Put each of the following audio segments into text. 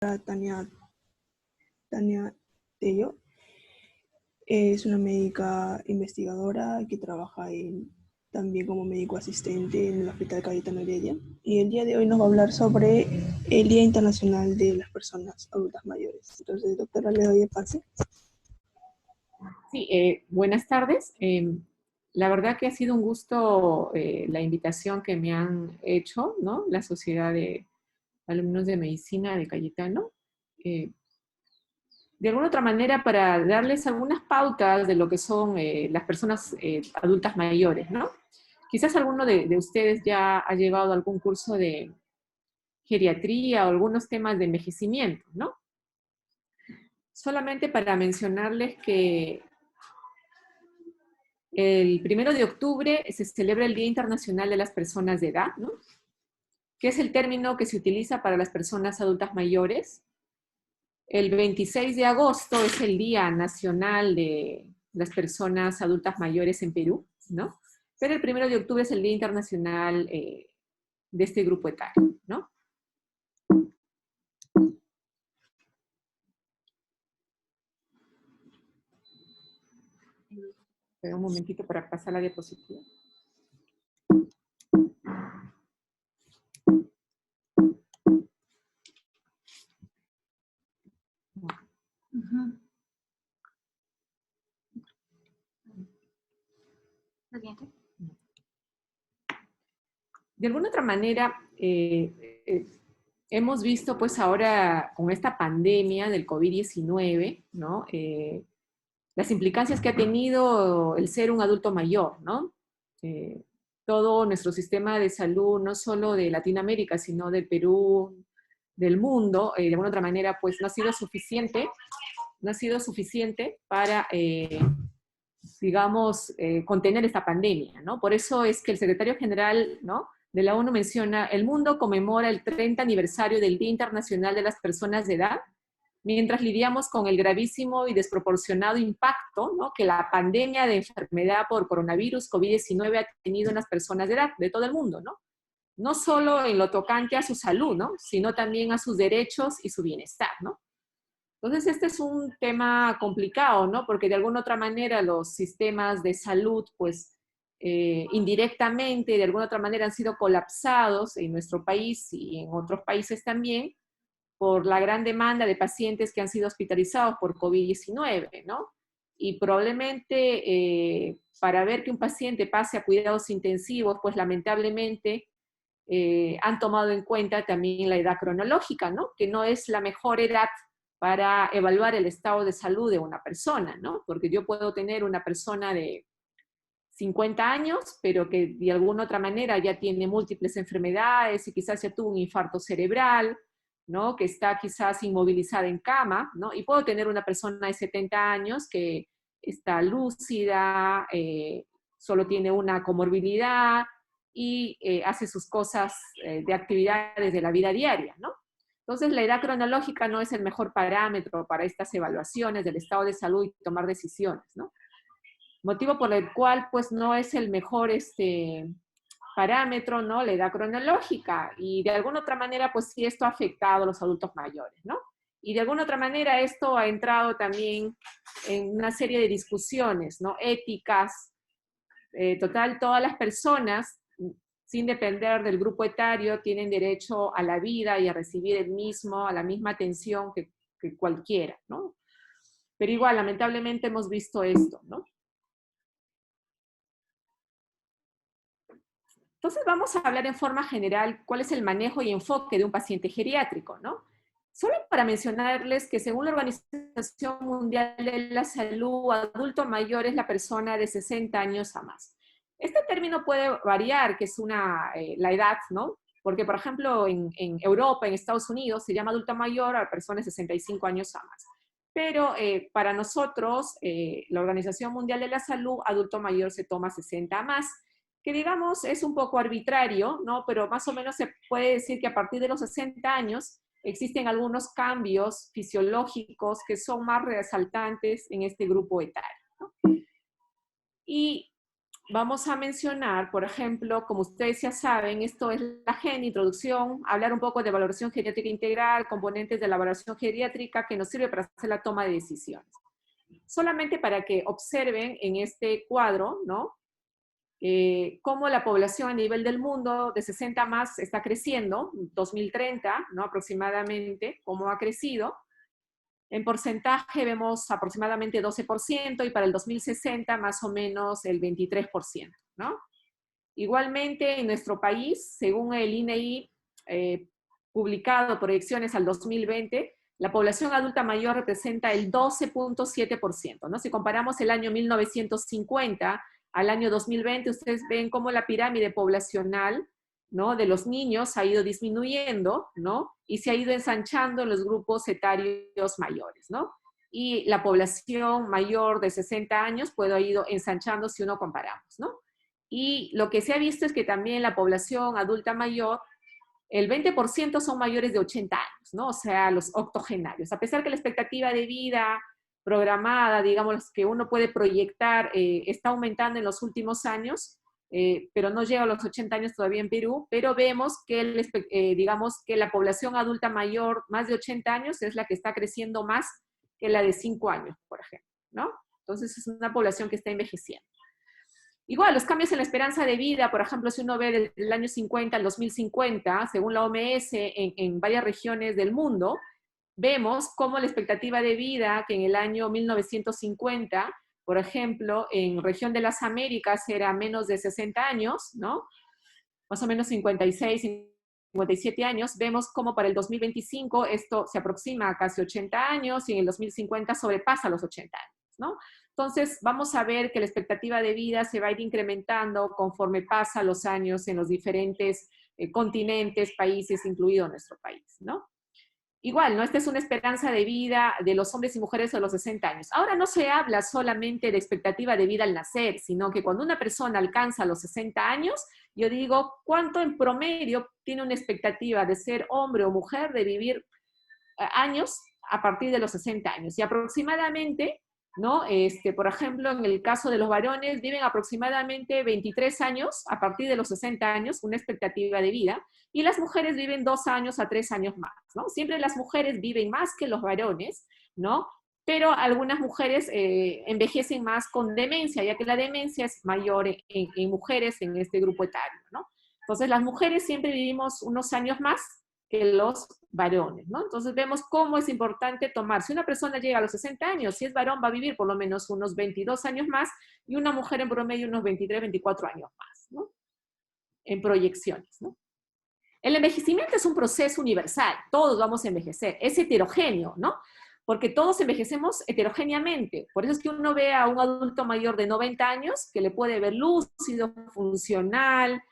Tania Tello. Es una médica investigadora que trabaja también como médico asistente en el Hospital Cayetano Heredia. Y el día de hoy nos va a hablar sobre el Día Internacional de las Personas Adultas Mayores. Entonces, doctora, le doy el pase. Sí, buenas tardes. La verdad que ha sido un gusto la invitación que me han hecho, ¿no? La Sociedad de Alumnos de Medicina de Cayetano. De alguna otra manera, para darles algunas pautas de lo que son las personas adultas mayores, ¿no? Quizás alguno de ustedes ya ha llevado algún curso de geriatría o algunos temas de envejecimiento, ¿no? Solamente para mencionarles que el 1 de octubre se celebra el Día Internacional de las Personas de Edad, ¿no? Que es el término que se utiliza para las personas adultas mayores. El 26 de agosto es el Día Nacional de las Personas Adultas Mayores en Perú, ¿no? Pero el 1 de octubre es el Día Internacional de este grupo etario, ¿no? Espera un momentito para pasar la diapositiva. De alguna otra manera, hemos visto pues ahora con esta pandemia del COVID-19, ¿no? Las implicancias que ha tenido el ser un adulto mayor, ¿no? Todo nuestro sistema de salud, no solo de Latinoamérica, sino del Perú, del mundo, de alguna otra manera, pues no ha sido suficiente para, digamos, contener esta pandemia, ¿no? Por eso es que el secretario general, ¿no?, de la ONU menciona, el mundo conmemora el 30 aniversario del Día Internacional de las Personas de Edad, mientras lidiamos con el gravísimo y desproporcionado impacto, ¿no?, que la pandemia de enfermedad por coronavirus COVID-19 ha tenido en las personas de edad de todo el mundo, ¿no? No solo en lo tocante a su salud, ¿no?, sino también a sus derechos y su bienestar, ¿no? Entonces, este es un tema complicado, ¿no? Porque de alguna otra manera los sistemas de salud, pues, indirectamente, de alguna otra manera han sido colapsados en nuestro país y en otros países también, por la gran demanda de pacientes que han sido hospitalizados por COVID-19, ¿no? Y probablemente para ver que un paciente pase a cuidados intensivos, pues lamentablemente han tomado en cuenta también la edad cronológica, ¿no? Que no es la mejor edad para evaluar el estado de salud de una persona, ¿no? Porque yo puedo tener una persona de 50 años, pero que de alguna otra manera ya tiene múltiples enfermedades y quizás ya tuvo un infarto cerebral, ¿no? Que está quizás inmovilizada en cama, ¿no? Y puedo tener una persona de 70 años que está lúcida, solo tiene una comorbilidad y hace sus cosas de actividades de la vida diaria, ¿no? Entonces, la edad cronológica no es el mejor parámetro para estas evaluaciones del estado de salud y tomar decisiones, ¿no? Motivo por el cual, pues, no es el mejor parámetro, ¿no?, la edad cronológica. Y de alguna otra manera, pues, sí, esto ha afectado a los adultos mayores, ¿no? Y de alguna otra manera esto ha entrado también en una serie de discusiones, ¿no?, éticas. Total, todas las personas, sin depender del grupo etario, tienen derecho a la vida y a recibir a la misma atención que cualquiera, ¿no? Pero igual, lamentablemente hemos visto esto, ¿no? Entonces vamos a hablar en forma general cuál es el manejo y enfoque de un paciente geriátrico, ¿no? Solo para mencionarles que según la Organización Mundial de la Salud, adulto mayor es la persona de 60 años a más. Este término puede variar, que es la edad, ¿no? Porque, por ejemplo, en Europa, en Estados Unidos, se llama adulto mayor a personas de 65 años a más. Pero para nosotros, la Organización Mundial de la Salud, adulto mayor se toma 60 a más, que digamos es un poco arbitrario, ¿no? Pero más o menos se puede decir que a partir de los 60 años existen algunos cambios fisiológicos que son más resaltantes en este grupo etario, ¿no? Y vamos a mencionar, por ejemplo, como ustedes ya saben, esto es la GEN, introducción, hablar un poco de valoración geriátrica integral, componentes de la valoración geriátrica que nos sirve para hacer la toma de decisiones. Solamente para que observen en este cuadro, ¿no? Cómo la población a nivel del mundo de 60 más está creciendo, 2030, ¿no? Aproximadamente, cómo ha crecido. En porcentaje vemos aproximadamente 12% y para el 2060 más o menos el 23%, ¿no? Igualmente en nuestro país, según el INEI, publicado proyecciones al 2020, la población adulta mayor representa el 12.7%, ¿no? Si comparamos el año 1950 al año 2020, ustedes ven cómo la pirámide poblacional, ¿no?, de los niños ha ido disminuyendo, ¿no?, y se ha ido ensanchando en los grupos etarios mayores, ¿no? Y la población mayor de 60 años pues ha ido ensanchando si uno comparamos, ¿no? Y lo que se ha visto es que también la población adulta mayor, el 20% son mayores de 80 años, ¿no? O sea, los octogenarios. A pesar que la expectativa de vida programada, digamos, que uno puede proyectar, está aumentando en los últimos años, pero no llega a los 80 años todavía en Perú, pero vemos que, digamos, que la población adulta mayor, más de 80 años, es la que está creciendo más que la de 5 años, por ejemplo, ¿no? Entonces es una población que está envejeciendo. Igual, los cambios en la esperanza de vida, por ejemplo, si uno ve desde el año 50 al 2050, según la OMS, en varias regiones del mundo, vemos cómo la expectativa de vida, que en el año 1950, por ejemplo, en región de las Américas era menos de 60 años, ¿no? Más o menos 56, 57 años, vemos cómo para el 2025 esto se aproxima a casi 80 años y en el 2050 sobrepasa los 80 años, ¿no? Entonces, vamos a ver que la expectativa de vida se va a ir incrementando conforme pasa los años en los diferentes continentes, países, incluido nuestro país, ¿no? Igual, ¿no? Esta es una esperanza de vida de los hombres y mujeres a los 60 años. Ahora no se habla solamente de expectativa de vida al nacer, sino que cuando una persona alcanza los 60 años, yo digo, ¿cuánto en promedio tiene una expectativa de ser hombre o mujer, de vivir años a partir de los 60 años? Y aproximadamente, ¿no? Por ejemplo, en el caso de los varones, viven aproximadamente 23 años a partir de los 60 años, una expectativa de vida, y las mujeres viven 2 años a 3 años más, ¿no? Siempre las mujeres viven más que los varones, ¿no? Pero algunas mujeres envejecen más con demencia, ya que la demencia es mayor en mujeres en este grupo etario, ¿no? Entonces, las mujeres siempre vivimos unos años más que los varones, ¿no? Entonces vemos cómo es importante tomar. Si una persona llega a los 60 años, si es varón va a vivir por lo menos unos 22 años más y una mujer en promedio unos 23, 24 años más, ¿no? En proyecciones, ¿no? El envejecimiento es un proceso universal, todos vamos a envejecer, es heterogéneo, ¿no? Porque todos envejecemos heterogéneamente. Por eso es que uno ve a un adulto mayor de 90 años que le puede ver lúcido, funcional,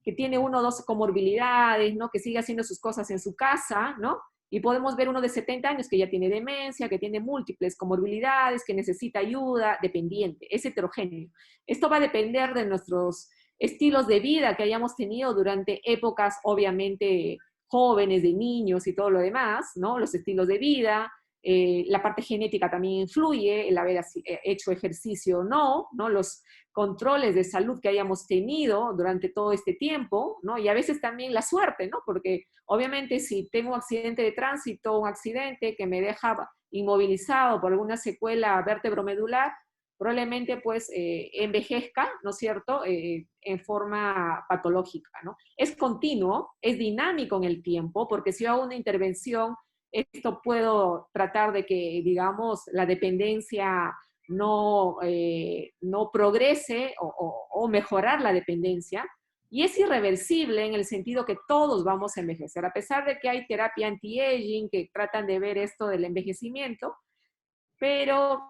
que tiene 1 o 2 comorbilidades, ¿no? Que sigue haciendo sus cosas en su casa, ¿no? Y podemos ver uno de 70 años que ya tiene demencia, que tiene múltiples comorbilidades, que necesita ayuda, dependiente, es heterogéneo. Esto va a depender de nuestros estilos de vida que hayamos tenido durante épocas, obviamente, jóvenes, de niños y todo lo demás, ¿no? Los estilos de vida, la parte genética también influye, el haber hecho ejercicio o no, ¿no? Los controles de salud que hayamos tenido durante todo este tiempo, ¿no? Y a veces también la suerte, ¿no? Porque obviamente si tengo un accidente de tránsito, un accidente que me deja inmovilizado por alguna secuela vertebromedular, probablemente pues envejezca, ¿no es cierto?, en forma patológica, ¿no? Es continuo, es dinámico en el tiempo, porque si hago una intervención, esto puedo tratar de que, digamos, la dependencia no progrese o mejorar la dependencia, y es irreversible en el sentido que todos vamos a envejecer, a pesar de que hay terapia anti-aging que tratan de ver esto del envejecimiento, pero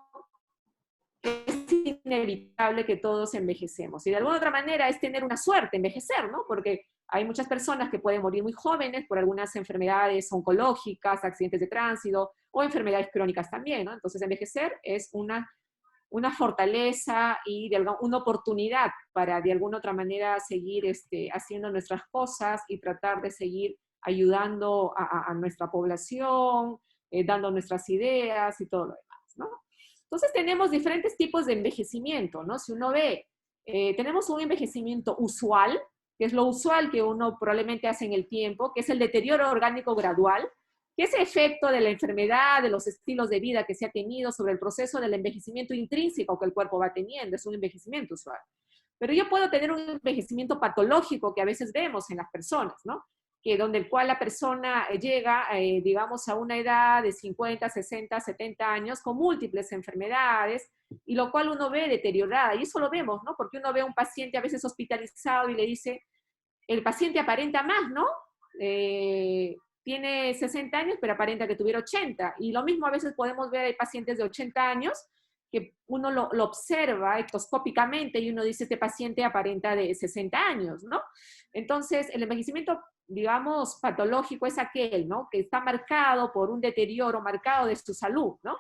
es inevitable que todos envejecemos. Y de alguna otra manera es tener una suerte, envejecer, ¿no? Porque hay muchas personas que pueden morir muy jóvenes por algunas enfermedades oncológicas, accidentes de tránsito o enfermedades crónicas también, ¿no? Entonces envejecer es una fortaleza y una oportunidad para de alguna otra manera seguir haciendo nuestras cosas y tratar de seguir ayudando a nuestra población, dando nuestras ideas y todo lo demás, ¿no? Entonces tenemos diferentes tipos de envejecimiento, ¿no? Si uno ve Tenemos un envejecimiento usual, que es lo usual que uno probablemente hace en el tiempo, que es el deterioro orgánico gradual, que es efecto de la enfermedad, de los estilos de vida que se ha tenido sobre el proceso del envejecimiento intrínseco que el cuerpo va teniendo, es un envejecimiento usual. Pero yo puedo tener un envejecimiento patológico que a veces vemos en las personas, ¿no? Que donde el cual la persona llega, digamos, a una edad de 50, 60, 70 años con múltiples enfermedades, y lo cual uno ve deteriorada, y eso lo vemos, ¿no? Porque uno ve a un paciente a veces hospitalizado y le dice, el paciente aparenta más, ¿no? Tiene 60 años, pero aparenta que tuviera 80, y lo mismo a veces podemos ver, hay pacientes de 80 años, que uno lo observa ectoscópicamente y uno dice, este paciente aparenta de 60 años, ¿no? Entonces, el envejecimiento, digamos, patológico es aquel, ¿no? Que está marcado por un deterioro marcado de su salud, ¿no?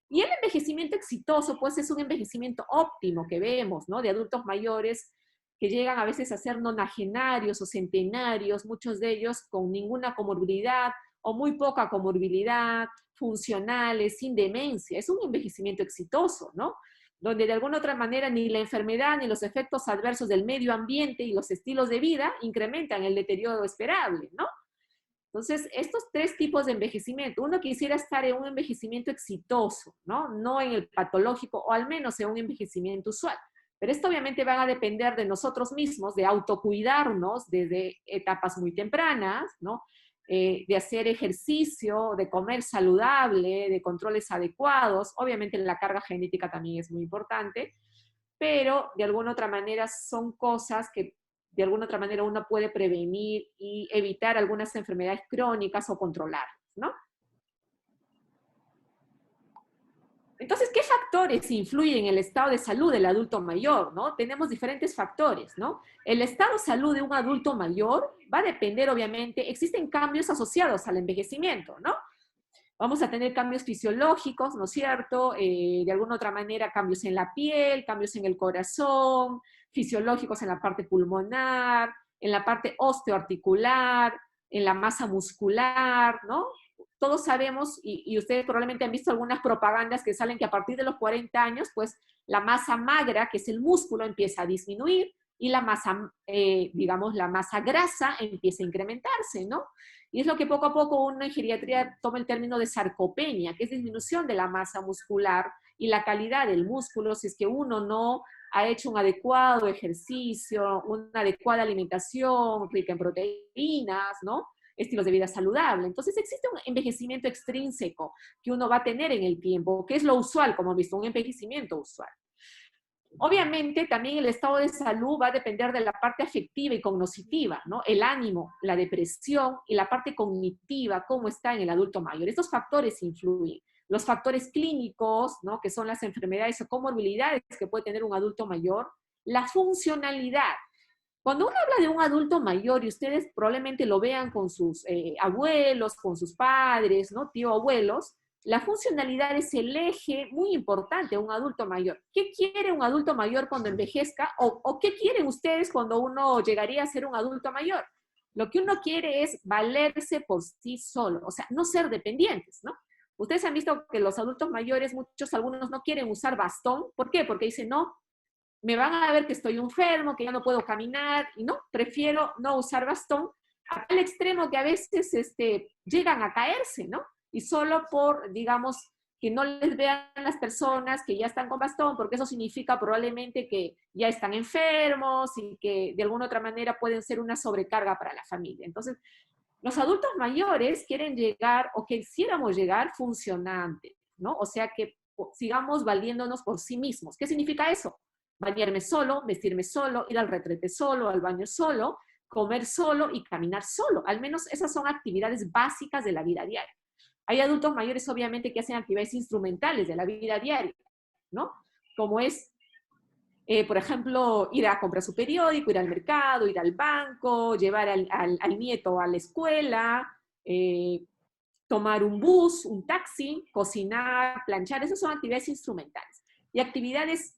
Y el envejecimiento exitoso, pues es un envejecimiento óptimo que vemos, ¿no? De adultos mayores que llegan a veces a ser nonagenarios o centenarios, muchos de ellos con ninguna comorbilidad o muy poca comorbilidad, funcionales, sin demencia. Es un envejecimiento exitoso, ¿no? Donde de alguna otra manera ni la enfermedad ni los efectos adversos del medio ambiente y los estilos de vida incrementan el deterioro esperable, ¿no? Entonces, estos tres tipos de envejecimiento, uno quisiera estar en un envejecimiento exitoso, ¿no? No en el patológico, o al menos en un envejecimiento usual. Pero esto obviamente va a depender de nosotros mismos, de autocuidarnos desde etapas muy tempranas, ¿no? De hacer ejercicio, de comer saludable, de controles adecuados. Obviamente la carga genética también es muy importante, pero de alguna otra manera son cosas que de alguna otra manera uno puede prevenir y evitar algunas enfermedades crónicas o controlarlas, ¿no? Entonces, ¿qué factores influyen en el estado de salud del adulto mayor, no? Tenemos diferentes factores, ¿no? El estado de salud de un adulto mayor va a depender, obviamente, existen cambios asociados al envejecimiento, ¿no? Vamos a tener cambios fisiológicos, ¿no es cierto? De alguna otra manera, cambios en la piel, cambios en el corazón, fisiológicos en la parte pulmonar, en la parte osteoarticular, en la masa muscular, ¿no? Todos sabemos, y ustedes probablemente han visto algunas propagandas que salen que a partir de los 40 años, pues la masa magra, que es el músculo, empieza a disminuir y la masa, digamos, la masa grasa empieza a incrementarse, ¿no? Y es lo que poco a poco uno en geriatría toma el término de sarcopenia, que es disminución de la masa muscular y la calidad del músculo si es que uno no ha hecho un adecuado ejercicio, una adecuada alimentación rica en proteínas, ¿no? Estilos de vida saludable. Entonces existe un envejecimiento extrínseco que uno va a tener en el tiempo, que es lo usual, como han visto, un envejecimiento usual. Obviamente también el estado de salud va a depender de la parte afectiva y cognitiva, ¿no? El ánimo, la depresión y la parte cognitiva, cómo está en el adulto mayor. Estos factores influyen. Los factores clínicos, ¿no? Que son las enfermedades o comorbilidades que puede tener un adulto mayor. La funcionalidad. Cuando uno habla de un adulto mayor, y ustedes probablemente lo vean con sus abuelos, con sus padres, ¿no? Tío, abuelos, la funcionalidad es el eje muy importante de un adulto mayor. ¿Qué quiere un adulto mayor cuando envejezca? ¿O qué quieren ustedes cuando uno llegaría a ser un adulto mayor? Lo que uno quiere es valerse por sí solo, o sea, no ser dependientes, ¿no? Ustedes han visto que los adultos mayores, muchos, algunos no quieren usar bastón. ¿Por qué? Porque dicen, no, me van a ver que estoy enfermo, que ya no puedo caminar, y no, prefiero no usar bastón, a tal extremo que a veces llegan a caerse, ¿no? Y solo por, digamos, que no les vean las personas que ya están con bastón, porque eso significa probablemente que ya están enfermos y que de alguna otra manera pueden ser una sobrecarga para la familia. Entonces, los adultos mayores quieren llegar o quisiéramos llegar funcionantes, ¿no? O sea, que sigamos valiéndonos por sí mismos. ¿Qué significa eso? Bañarme solo, vestirme solo, ir al retrete solo, al baño solo, comer solo y caminar solo. Al menos esas son actividades básicas de la vida diaria. Hay adultos mayores, obviamente, que hacen actividades instrumentales de la vida diaria, ¿no? Como es, por ejemplo, ir a comprar su periódico, ir al mercado, ir al banco, llevar al nieto a la escuela, tomar un bus, un taxi, cocinar, planchar. Esas son actividades instrumentales. Y actividades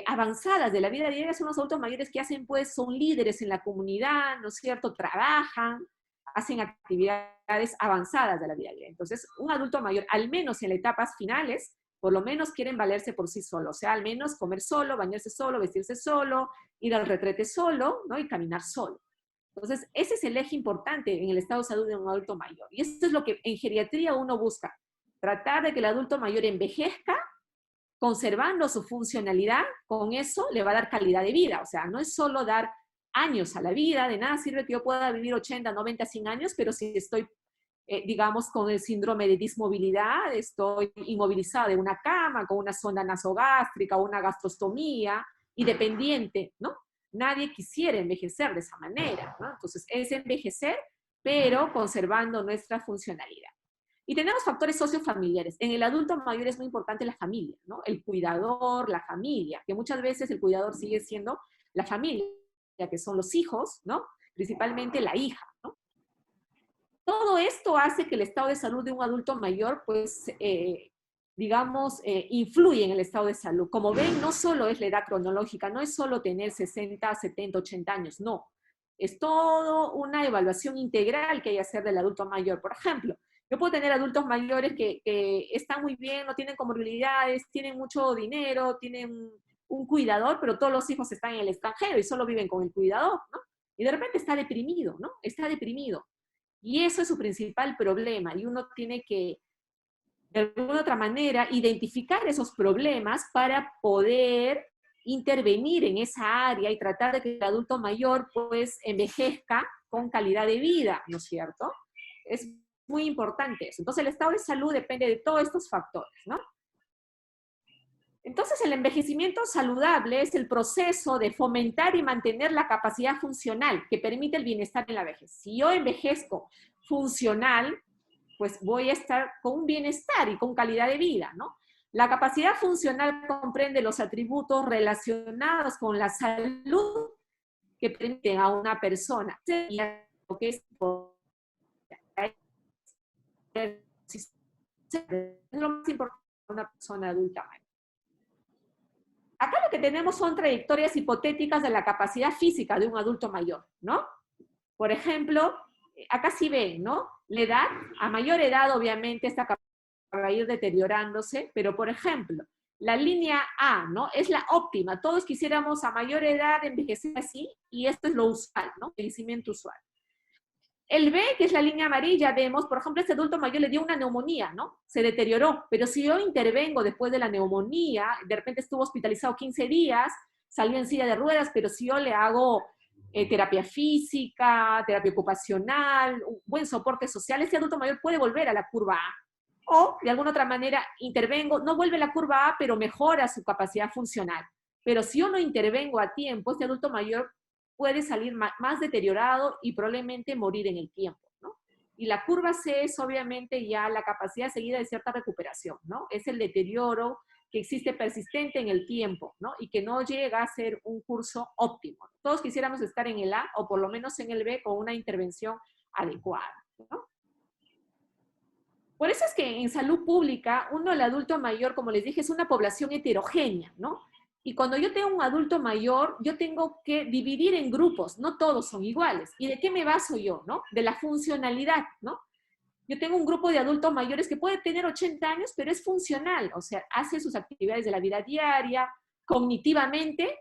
avanzadas de la vida diaria son los adultos mayores que hacen, pues, son líderes en la comunidad, ¿no es cierto? Trabajan, hacen actividades avanzadas de la vida diaria. Entonces, un adulto mayor, al menos en las etapas finales, por lo menos quieren valerse por sí solos, o sea, al menos comer solo, bañarse solo, vestirse solo, ir al retrete solo, ¿no? Y caminar solo. Entonces, ese es el eje importante en el estado de salud de un adulto mayor. Y esto es lo que en geriatría uno busca, tratar de que el adulto mayor envejezca conservando su funcionalidad, con eso le va a dar calidad de vida. O sea, no es solo dar años a la vida, de nada sirve que yo pueda vivir 80, 90, 100 años, pero si estoy, digamos, con el síndrome de dismovilidad, estoy inmovilizada de una cama, con una sonda nasogástrica, una gastrostomía, y dependiente, ¿no? Nadie quisiera envejecer de esa manera, ¿no? Entonces, es envejecer, pero conservando nuestra funcionalidad. Y tenemos factores sociofamiliares. En el adulto mayor es muy importante la familia, ¿no? El cuidador, la familia, que muchas veces el cuidador sigue siendo la familia, que son los hijos, ¿no? Principalmente la hija, ¿no? Todo esto hace que el estado de salud de un adulto mayor, pues, digamos, influye en el estado de salud. Como ven, no solo es la edad cronológica, no es solo tener 60, 70, 80 años, no. Es todo una evaluación integral que hay que hacer del adulto mayor. Por ejemplo, yo puedo tener adultos mayores que están muy bien, no tienen comorbilidades, tienen mucho dinero, tienen un cuidador, pero todos los hijos están en el extranjero y solo viven con el cuidador, ¿no? Y de repente está deprimido, ¿no? Está deprimido. Y eso es su principal problema. Y uno tiene que, de alguna otra manera, identificar esos problemas para poder intervenir en esa área y tratar de que el adulto mayor, pues, envejezca con calidad de vida, ¿no es cierto? Es muy importante eso. Entonces, el estado de salud depende de todos estos factores, ¿no? Entonces, el envejecimiento saludable es el proceso de fomentar y mantener la capacidad funcional que permite el bienestar en la vejez. Si yo envejezco funcional, pues voy a estar con un bienestar y con calidad de vida, ¿no? La capacidad funcional comprende los atributos relacionados con la salud que permiten a una persona lo que es lo más importante para una persona adulta mayor. Acá lo que tenemos son trayectorias hipotéticas de la capacidad física de un adulto mayor, ¿no? Por ejemplo, acá sí ven, ¿no? La edad, a mayor edad obviamente esta capacidad va a ir deteriorándose, pero por ejemplo, la línea A, ¿no? Es la óptima, todos quisiéramos a mayor edad envejecer así, y esto es lo usual, ¿no? Envejecimiento usual. El B, que es la línea amarilla, vemos, por ejemplo, este adulto mayor le dio una neumonía, ¿no? Se deterioró, pero si yo intervengo después de la neumonía, de repente estuvo hospitalizado 15 días, salió en silla de ruedas, pero si yo le hago terapia física, terapia ocupacional, un buen soporte social, este adulto mayor puede volver a la curva A. O, de alguna otra manera, intervengo, no vuelve a la curva A, pero mejora su capacidad funcional. Pero si yo no intervengo a tiempo, este adulto mayor puede salir más deteriorado y probablemente morir en el tiempo, ¿no? Y la curva C es obviamente ya la capacidad seguida de cierta recuperación, ¿no? Es el deterioro que existe persistente en el tiempo, ¿no? Y que no llega a ser un curso óptimo. Todos quisiéramos estar en el A o por lo menos en el B con una intervención adecuada, ¿no? Por eso es que en salud pública, uno, el adulto mayor, como les dije, es una población heterogénea, ¿no? Y cuando yo tengo un adulto mayor, yo tengo que dividir en grupos, no todos son iguales. ¿Y de qué me baso yo, no? De la funcionalidad, ¿no? Yo tengo un grupo de adultos mayores que puede tener 80 años, pero es funcional, o sea, hace sus actividades de la vida diaria, cognitivamente,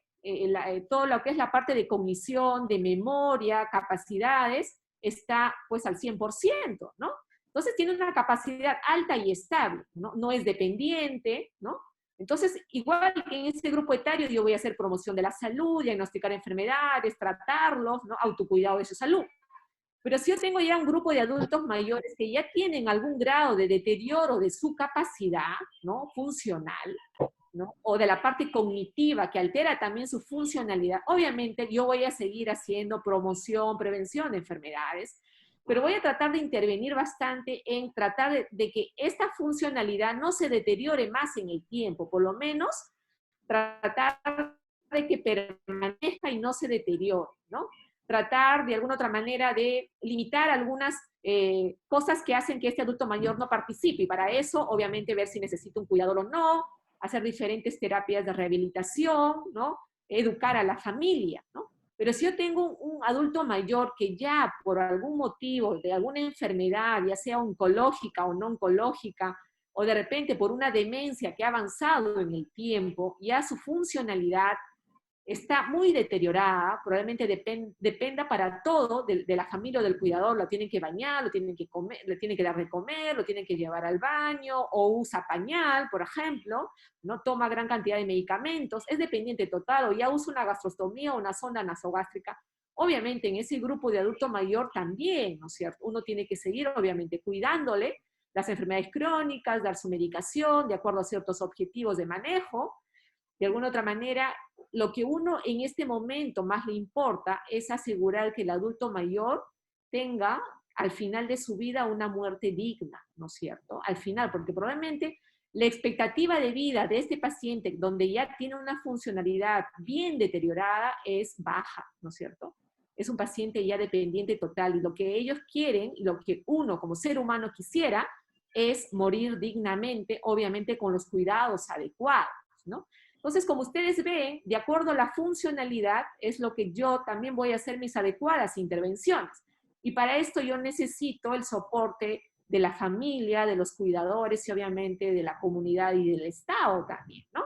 todo lo que es la parte de cognición, de memoria, capacidades, está pues al 100%, ¿no? Entonces tiene una capacidad alta y estable, ¿no? No es dependiente, ¿no? Entonces, igual que en ese grupo etario, yo voy a hacer promoción de la salud, diagnosticar enfermedades, tratarlos, ¿no? Autocuidado de su salud. Pero si yo tengo ya un grupo de adultos mayores que ya tienen algún grado de deterioro de su capacidad, ¿no? Funcional, ¿no? O de la parte cognitiva que altera también su funcionalidad, obviamente yo voy a seguir haciendo promoción, prevención de enfermedades, pero voy a tratar de intervenir bastante en tratar de que esta funcionalidad no se deteriore más en el tiempo, por lo menos tratar de que permanezca y no se deteriore, ¿no? Tratar de alguna otra manera de limitar algunas cosas que hacen que este adulto mayor no participe, y para eso, obviamente, ver si necesita un cuidador o no, hacer diferentes terapias de rehabilitación, ¿no? Educar a la familia, ¿no? Pero si yo tengo un adulto mayor que ya por algún motivo, de alguna enfermedad, ya sea oncológica o no oncológica, o de repente por una demencia que ha avanzado en el tiempo, ya su funcionalidad está muy deteriorada, probablemente dependa para todo de la familia o del cuidador, lo tienen que bañar, lo tienen que comer, le tienen que dar de comer, lo tienen que llevar al baño, o usa pañal, por ejemplo, no toma gran cantidad de medicamentos, es dependiente total, o ya usa una gastrostomía o una sonda nasogástrica. Obviamente en ese grupo de adulto mayor también, ¿no es cierto? Uno tiene que seguir, obviamente, cuidándole las enfermedades crónicas, dar su medicación de acuerdo a ciertos objetivos de manejo. De alguna otra manera, lo que uno en este momento más le importa es asegurar que el adulto mayor tenga al final de su vida una muerte digna, ¿no es cierto? Al final, porque probablemente la expectativa de vida de este paciente, donde ya tiene una funcionalidad bien deteriorada, es baja, ¿no es cierto? Es un paciente ya dependiente total y lo que ellos quieren, lo que uno como ser humano quisiera, es morir dignamente, obviamente con los cuidados adecuados, ¿no? Entonces, como ustedes ven, de acuerdo a la funcionalidad, es lo que yo también voy a hacer mis adecuadas intervenciones. Y para esto yo necesito el soporte de la familia, de los cuidadores y obviamente de la comunidad y del Estado también, ¿no?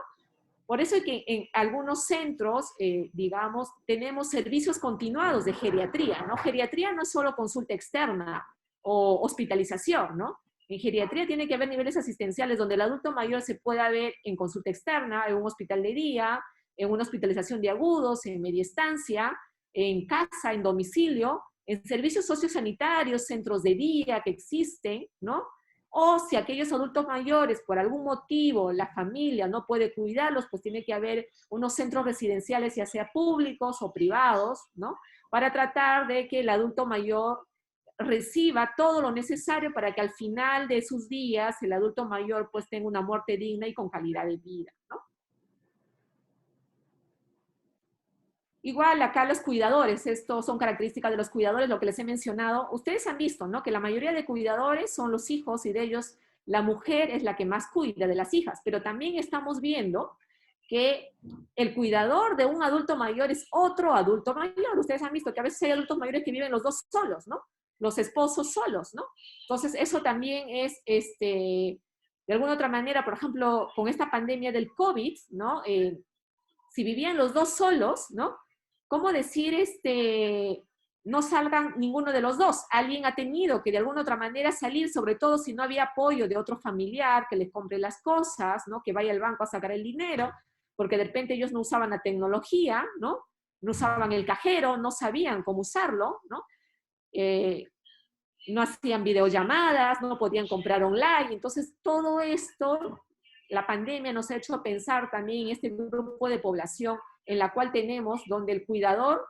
Por eso es que en algunos centros, digamos, tenemos servicios continuados de geriatría, ¿no? Geriatría no es solo consulta externa o hospitalización, ¿no? En geriatría tiene que haber niveles asistenciales donde el adulto mayor se pueda ver en consulta externa, en un hospital de día, en una hospitalización de agudos, en media estancia, en casa, en domicilio, en servicios sociosanitarios, centros de día que existen, ¿no? O si aquellos adultos mayores, por algún motivo, la familia no puede cuidarlos, pues tiene que haber unos centros residenciales, ya sea públicos o privados, ¿no? Para tratar de que el adulto mayor reciba todo lo necesario para que al final de sus días el adulto mayor pues tenga una muerte digna y con calidad de vida, ¿no? Igual acá los cuidadores, estos son características de los cuidadores, lo que les he mencionado. Ustedes han visto, ¿no? Que la mayoría de cuidadores son los hijos y de ellos la mujer es la que más cuida de las hijas, pero también estamos viendo que el cuidador de un adulto mayor es otro adulto mayor. Ustedes han visto que a veces hay adultos mayores que viven los dos solos, ¿no? Los esposos solos, ¿no? Entonces eso también es, de alguna otra manera, por ejemplo, con esta pandemia del COVID, ¿no? Si vivían los dos solos, ¿no? ¿Cómo decir, no salgan ninguno de los dos? Alguien ha tenido que de alguna otra manera salir, sobre todo si no había apoyo de otro familiar que les compre las cosas, ¿no? Que vaya al banco a sacar el dinero, porque de repente ellos no usaban la tecnología, ¿no? No usaban el cajero, no sabían cómo usarlo, ¿no? No hacían videollamadas, no podían comprar online. Entonces, todo esto, la pandemia nos ha hecho pensar también en este grupo de población en la cual tenemos, donde el cuidador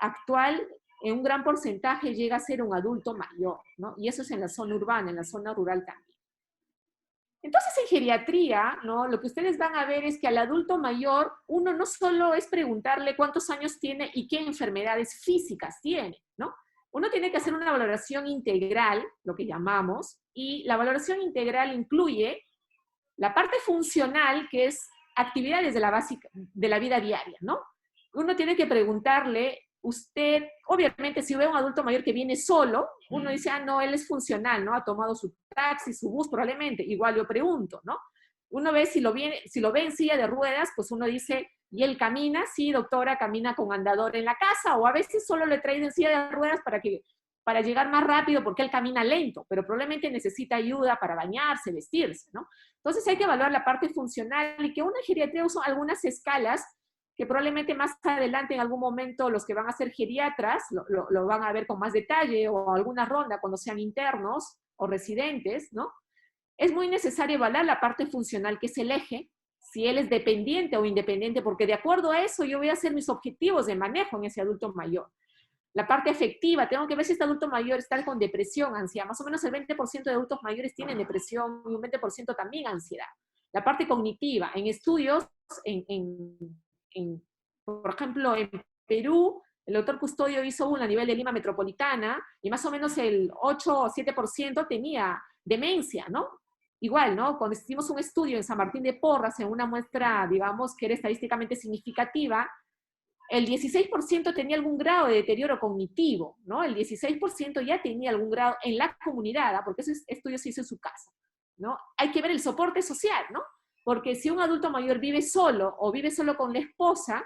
actual en un gran porcentaje llega a ser un adulto mayor, ¿no? Y eso es en la zona urbana, en la zona rural también. Entonces, en geriatría, ¿no? Lo que ustedes van a ver es que al adulto mayor, uno no solo es preguntarle cuántos años tiene y qué enfermedades físicas tiene, ¿no? Uno tiene que hacer una valoración integral, lo que llamamos, y la valoración integral incluye la parte funcional, que es actividades de la básica, de la vida diaria, ¿no? Uno tiene que preguntarle, usted, obviamente, si ve a un adulto mayor que viene solo, uno dice, ah, no, él es funcional, ¿no? Ha tomado su taxi, su bus, probablemente. Igual yo pregunto, ¿no? Uno ve si lo ve en silla de ruedas, pues uno dice, ¿y él camina? Sí, doctora, camina con andador en la casa, o a veces solo le traen en silla de ruedas para llegar más rápido porque él camina lento, pero probablemente necesita ayuda para bañarse, vestirse, ¿no? Entonces hay que evaluar la parte funcional y que una geriatría usa algunas escalas que probablemente más adelante en algún momento los que van a ser geriatras lo van a ver con más detalle o alguna ronda cuando sean internos o residentes, ¿no? Es muy necesario evaluar la parte funcional, que es el eje, si él es dependiente o independiente, porque de acuerdo a eso yo voy a hacer mis objetivos de manejo en ese adulto mayor. La parte afectiva, tengo que ver si este adulto mayor está con depresión, ansiedad. Más o menos el 20% de adultos mayores tienen depresión y un 20% también ansiedad. La parte cognitiva, en estudios, por ejemplo, en Perú, el doctor Custodio hizo uno a nivel de Lima metropolitana y más o menos el 8 o 7% tenía demencia, ¿no? Igual, ¿no? Cuando hicimos un estudio en San Martín de Porras, en una muestra, digamos, que era estadísticamente significativa, el 16% tenía algún grado de deterioro cognitivo, ¿no? El 16% ya tenía algún grado en la comunidad, porque ese estudio se hizo en su casa. ¿no? Hay que ver el soporte social, ¿no? Porque si un adulto mayor vive solo o vive solo con la esposa,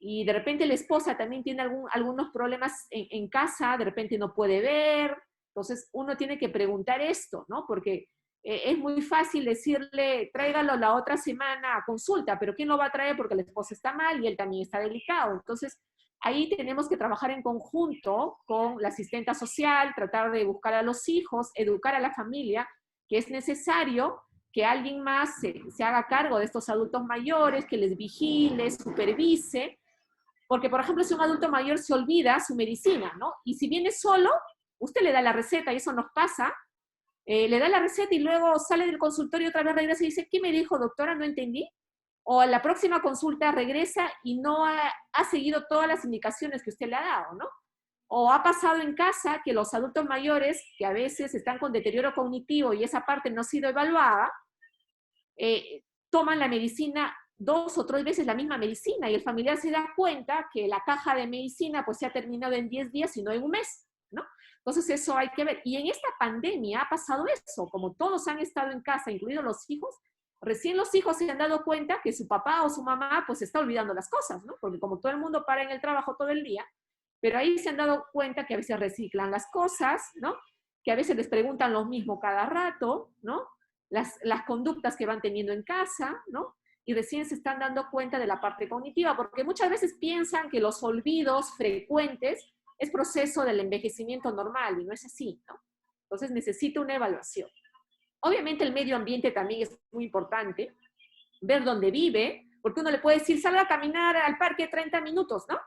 y de repente la esposa también tiene algunos problemas en casa, de repente no puede ver, entonces uno tiene que preguntar esto, ¿no? Porque es muy fácil decirle, tráigalo la otra semana a consulta, pero ¿quién lo va a traer? Porque la esposa está mal y él también está delicado. Entonces, ahí tenemos que trabajar en conjunto con la asistenta social, tratar de buscar a los hijos, educar a la familia, que es necesario que alguien más se haga cargo de estos adultos mayores, que les vigile, supervise, porque, por ejemplo, si un adulto mayor se olvida su medicina, ¿no? Y si viene solo, usted le da la receta, y eso nos pasa, le da la receta y luego sale del consultorio y otra vez regresa y dice, ¿qué me dijo, doctora? No entendí. O a la próxima consulta regresa y no ha seguido todas las indicaciones que usted le ha dado, ¿no? O ha pasado en casa que los adultos mayores, que a veces están con deterioro cognitivo y esa parte no ha sido evaluada, toman la medicina 2 o 3 veces la misma medicina y el familiar se da cuenta que la caja de medicina pues se ha terminado en 10 días y no en un mes, ¿no? Entonces eso hay que ver. Y en esta pandemia ha pasado eso, como todos han estado en casa, incluidos los hijos, recién los hijos se han dado cuenta que su papá o su mamá pues está olvidando las cosas, ¿no? Porque como todo el mundo para en el trabajo todo el día, pero ahí se han dado cuenta que a veces reciclan las cosas, ¿no? Que a veces les preguntan lo mismo cada rato, ¿no? Las conductas que van teniendo en casa, ¿no? Y recién se están dando cuenta de la parte cognitiva, porque muchas veces piensan que los olvidos frecuentes es proceso del envejecimiento normal, y no es así, ¿no? Entonces necesita una evaluación. Obviamente el medio ambiente también es muy importante, ver dónde vive, porque uno le puede decir, salga a caminar al parque 30 minutos, ¿no?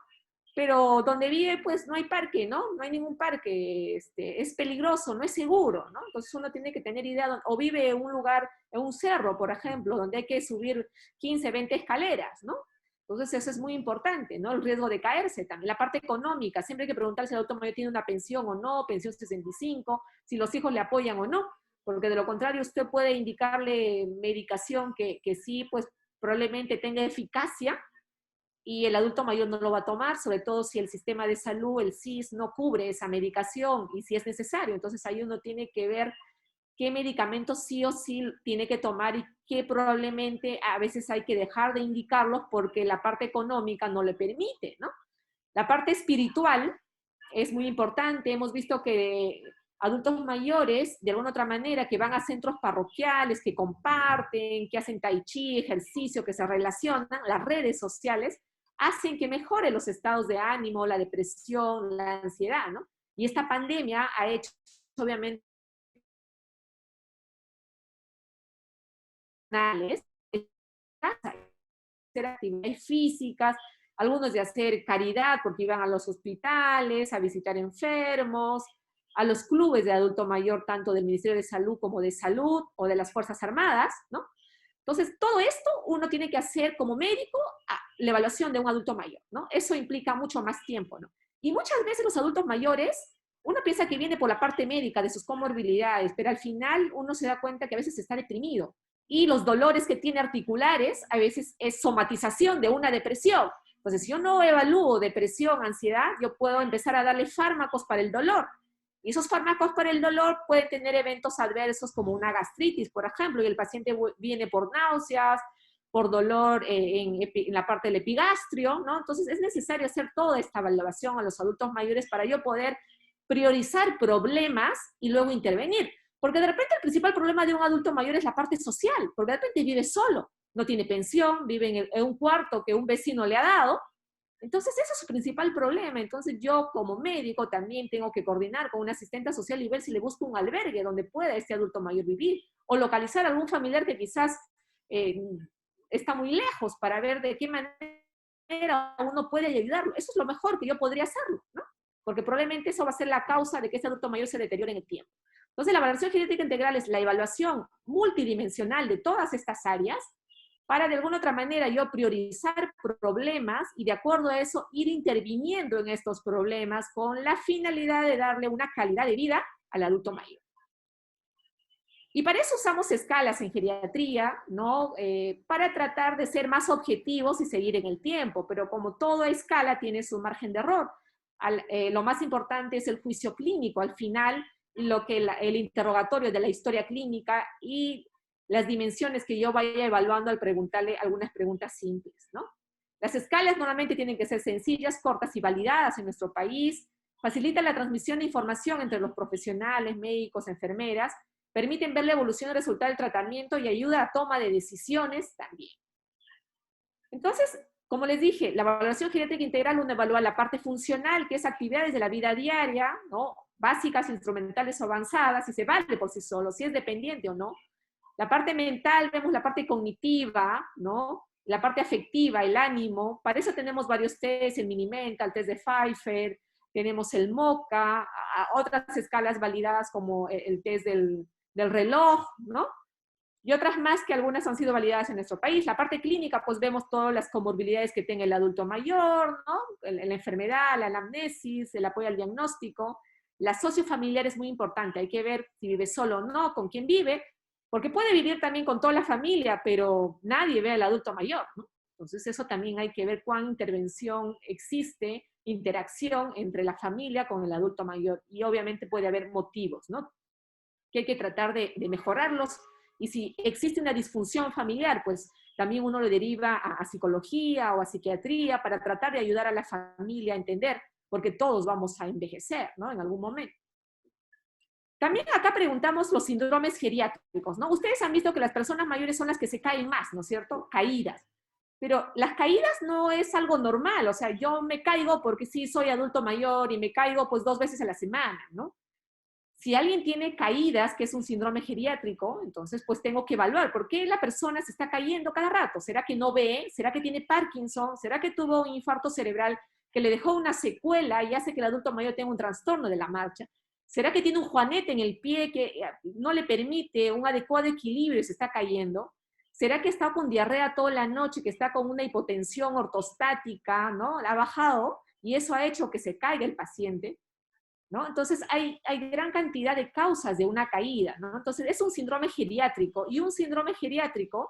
Pero donde vive, pues no hay parque, ¿no? No hay ningún parque, es peligroso, no es seguro, ¿no? Entonces uno tiene que tener idea, o vive en un lugar, en un cerro, por ejemplo, donde hay que subir 15, 20 escaleras, ¿no? Entonces eso es muy importante, ¿no? El riesgo de caerse también. La parte económica, siempre hay que preguntar si el adulto mayor tiene una pensión o no, pensión 65, si los hijos le apoyan o no, porque de lo contrario usted puede indicarle medicación que sí, pues probablemente tenga eficacia, y el adulto mayor no lo va a tomar, sobre todo si el sistema de salud, el SIS, no cubre esa medicación y si es necesario. Entonces ahí uno tiene que ver qué medicamentos sí o sí tiene que tomar y qué probablemente a veces hay que dejar de indicarlos porque la parte económica no le permite, ¿no? La parte espiritual es muy importante. Hemos visto que adultos mayores, de alguna otra manera, que van a centros parroquiales, que comparten, que hacen tai chi, ejercicio, que se relacionan, las redes sociales, hacen que mejore los estados de ánimo, la depresión, la ansiedad, ¿no? Y esta pandemia ha hecho, obviamente, hacer actividades físicas, algunos de hacer caridad porque iban a los hospitales, a visitar enfermos, a los clubes de adulto mayor, tanto del Ministerio de Salud como de Salud o de las Fuerzas Armadas, ¿no? Entonces, todo esto uno tiene que hacer como médico la evaluación de un adulto mayor, ¿no? Eso implica mucho más tiempo, ¿no? Y muchas veces los adultos mayores, uno piensa que viene por la parte médica de sus comorbilidades, pero al final uno se da cuenta que a veces está deprimido. Y los dolores que tiene articulares a veces es somatización de una depresión. Entonces, si yo no evalúo depresión, ansiedad, yo puedo empezar a darle fármacos para el dolor. Y esos fármacos para el dolor pueden tener eventos adversos como una gastritis, por ejemplo, y el paciente viene por náuseas, por dolor en la parte del epigastrio, ¿no? Entonces es necesario hacer toda esta evaluación a los adultos mayores para yo poder priorizar problemas y luego intervenir. Porque de repente el principal problema de un adulto mayor es la parte social, porque de repente vive solo, no tiene pensión, vive en un cuarto que un vecino le ha dado. Entonces, ese es su principal problema. Entonces, yo como médico también tengo que coordinar con una asistente social y ver si le busco un albergue donde pueda este adulto mayor vivir, o localizar a algún familiar que quizás eh, está muy lejos para ver de qué manera uno puede ayudarlo. Eso es lo mejor que yo podría hacerlo, ¿no? Porque probablemente eso va a ser la causa de que este adulto mayor se deteriore en el tiempo. Entonces, la valoración genética integral es la evaluación multidimensional de todas estas áreas para de alguna otra manera yo priorizar problemas y de acuerdo a eso ir interviniendo en estos problemas con la finalidad de darle una calidad de vida al adulto mayor. Y para eso usamos escalas en geriatría, ¿no? Para tratar de ser más objetivos y seguir en el tiempo, pero como toda escala tiene su margen de error. Lo más importante es el juicio clínico. Al final, lo que el interrogatorio de la historia clínica y las dimensiones que yo vaya evaluando al preguntarle algunas preguntas simples, ¿no? Las escalas normalmente tienen que ser sencillas, cortas y validadas en nuestro país, facilitan la transmisión de información entre los profesionales, médicos, enfermeras, permiten ver la evolución y resultado del tratamiento y ayuda a toma de decisiones también. Entonces, como les dije, la evaluación geriátrica integral uno evalúa la parte funcional, que es actividades de la vida diaria, ¿no? Básicas, instrumentales o avanzadas, si se vale por sí solo, si es dependiente o no. La parte mental, vemos la parte cognitiva, ¿no? La parte afectiva, el ánimo. Para eso tenemos varios tests, el Mini-Mental, el test de Pfeiffer, tenemos el MOCA, otras escalas validadas como el test del reloj, ¿no? Y otras más que algunas han sido validadas en nuestro país. La parte clínica, pues vemos todas las comorbilidades que tenga el adulto mayor, ¿no? La enfermedad, la anamnesis, el apoyo al diagnóstico. La sociofamiliar es muy importante, hay que ver si vive solo o no, con quién vive, porque puede vivir también con toda la familia, pero nadie ve al adulto mayor, ¿no? Entonces eso también hay que ver cuán intervención existe, interacción entre la familia con el adulto mayor, y obviamente puede haber motivos, ¿no? Que hay que tratar de mejorarlos. Y si existe una disfunción familiar, pues también uno lo deriva a psicología o a psiquiatría para tratar de ayudar a la familia a entender, porque todos vamos a envejecer, ¿no? En algún momento. También acá preguntamos los síndromes geriátricos, ¿no? Ustedes han visto que las personas mayores son las que se caen más, ¿no es cierto? Caídas. Pero las caídas no es algo normal, o sea, yo me caigo porque sí soy adulto mayor y me caigo pues 2 veces a la semana, ¿no? Si alguien tiene caídas, que es un síndrome geriátrico, entonces pues tengo que evaluar por qué la persona se está cayendo cada rato. ¿Será que no ve? ¿Será que tiene Parkinson? ¿Será que tuvo un infarto cerebral que le dejó una secuela y hace que el adulto mayor tenga un trastorno de la marcha? ¿Será que tiene un juanete en el pie que no le permite un adecuado equilibrio y se está cayendo? ¿Será que está con diarrea toda la noche, que está con una hipotensión ortostática, ¿no? Ha bajado y eso ha hecho que se caiga el paciente, ¿no? Entonces hay gran cantidad de causas de una caída, ¿no? Entonces es un síndrome geriátrico, y un síndrome geriátrico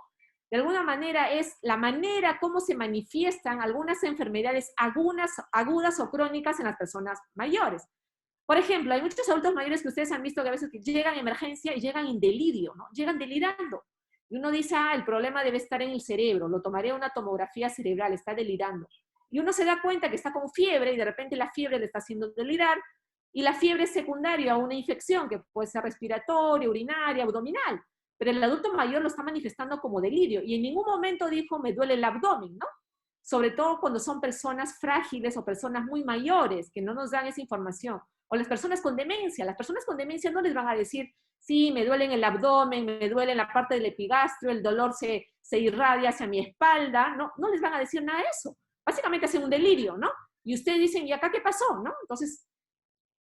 de alguna manera es la manera como se manifiestan algunas enfermedades agudas o crónicas en las personas mayores. Por ejemplo, hay muchos adultos mayores que ustedes han visto que a veces llegan a emergencia y llegan en delirio, ¿no? Llegan delirando. Y uno dice, el problema debe estar en el cerebro, lo tomaré una tomografía cerebral, está delirando. Y uno se da cuenta que está con fiebre y de repente la fiebre le está haciendo delirar, y la fiebre es secundaria a una infección que puede ser respiratoria, urinaria, abdominal. Pero el adulto mayor lo está manifestando como delirio y en ningún momento dijo me duele el abdomen, ¿no? Sobre todo cuando son personas frágiles o personas muy mayores que no nos dan esa información. O las personas con demencia. Las personas con demencia no les van a decir, sí, me duele en el abdomen, me duele en la parte del epigastrio, el dolor se irradia hacia mi espalda. No, no les van a decir nada de eso. Básicamente hacen un delirio, ¿no? Y ustedes dicen, ¿y acá qué pasó? ¿No? Entonces,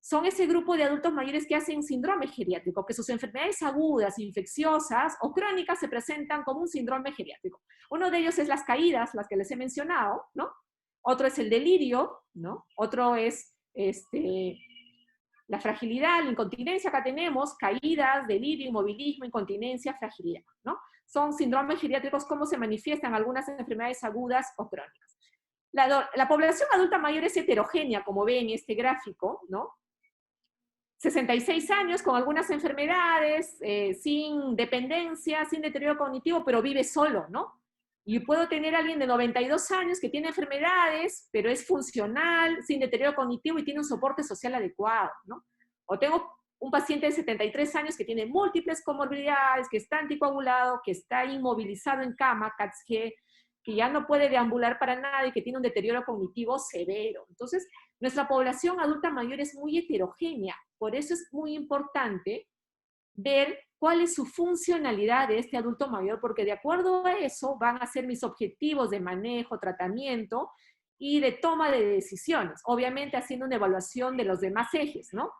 son ese grupo de adultos mayores que hacen síndrome geriátrico, que sus enfermedades agudas, infecciosas o crónicas se presentan como un síndrome geriátrico. Uno de ellos es las caídas, las que les he mencionado, ¿no? Otro es el delirio, ¿no? Otro es la fragilidad, la incontinencia. Acá tenemos caídas, delirio, inmovilismo, incontinencia, fragilidad, ¿no? Son síndromes geriátricos como se manifiestan algunas enfermedades agudas o crónicas. La población adulta mayor es heterogénea, como ven en este gráfico, ¿no? 66 años con algunas enfermedades, sin dependencia, sin deterioro cognitivo, pero vive solo, ¿no? Y puedo tener a alguien de 92 años que tiene enfermedades, pero es funcional, sin deterioro cognitivo y tiene un soporte social adecuado, ¿no? O tengo un paciente de 73 años que tiene múltiples comorbilidades, que está anticoagulado, que está inmovilizado en cama, CATS-G, que ya no puede deambular para nada y que tiene un deterioro cognitivo severo. Entonces, nuestra población adulta mayor es muy heterogénea. Por eso es muy importante ver cuál es su funcionalidad de este adulto mayor, porque de acuerdo a eso van a ser mis objetivos de manejo, tratamiento y de toma de decisiones. Obviamente haciendo una evaluación de los demás ejes, ¿no?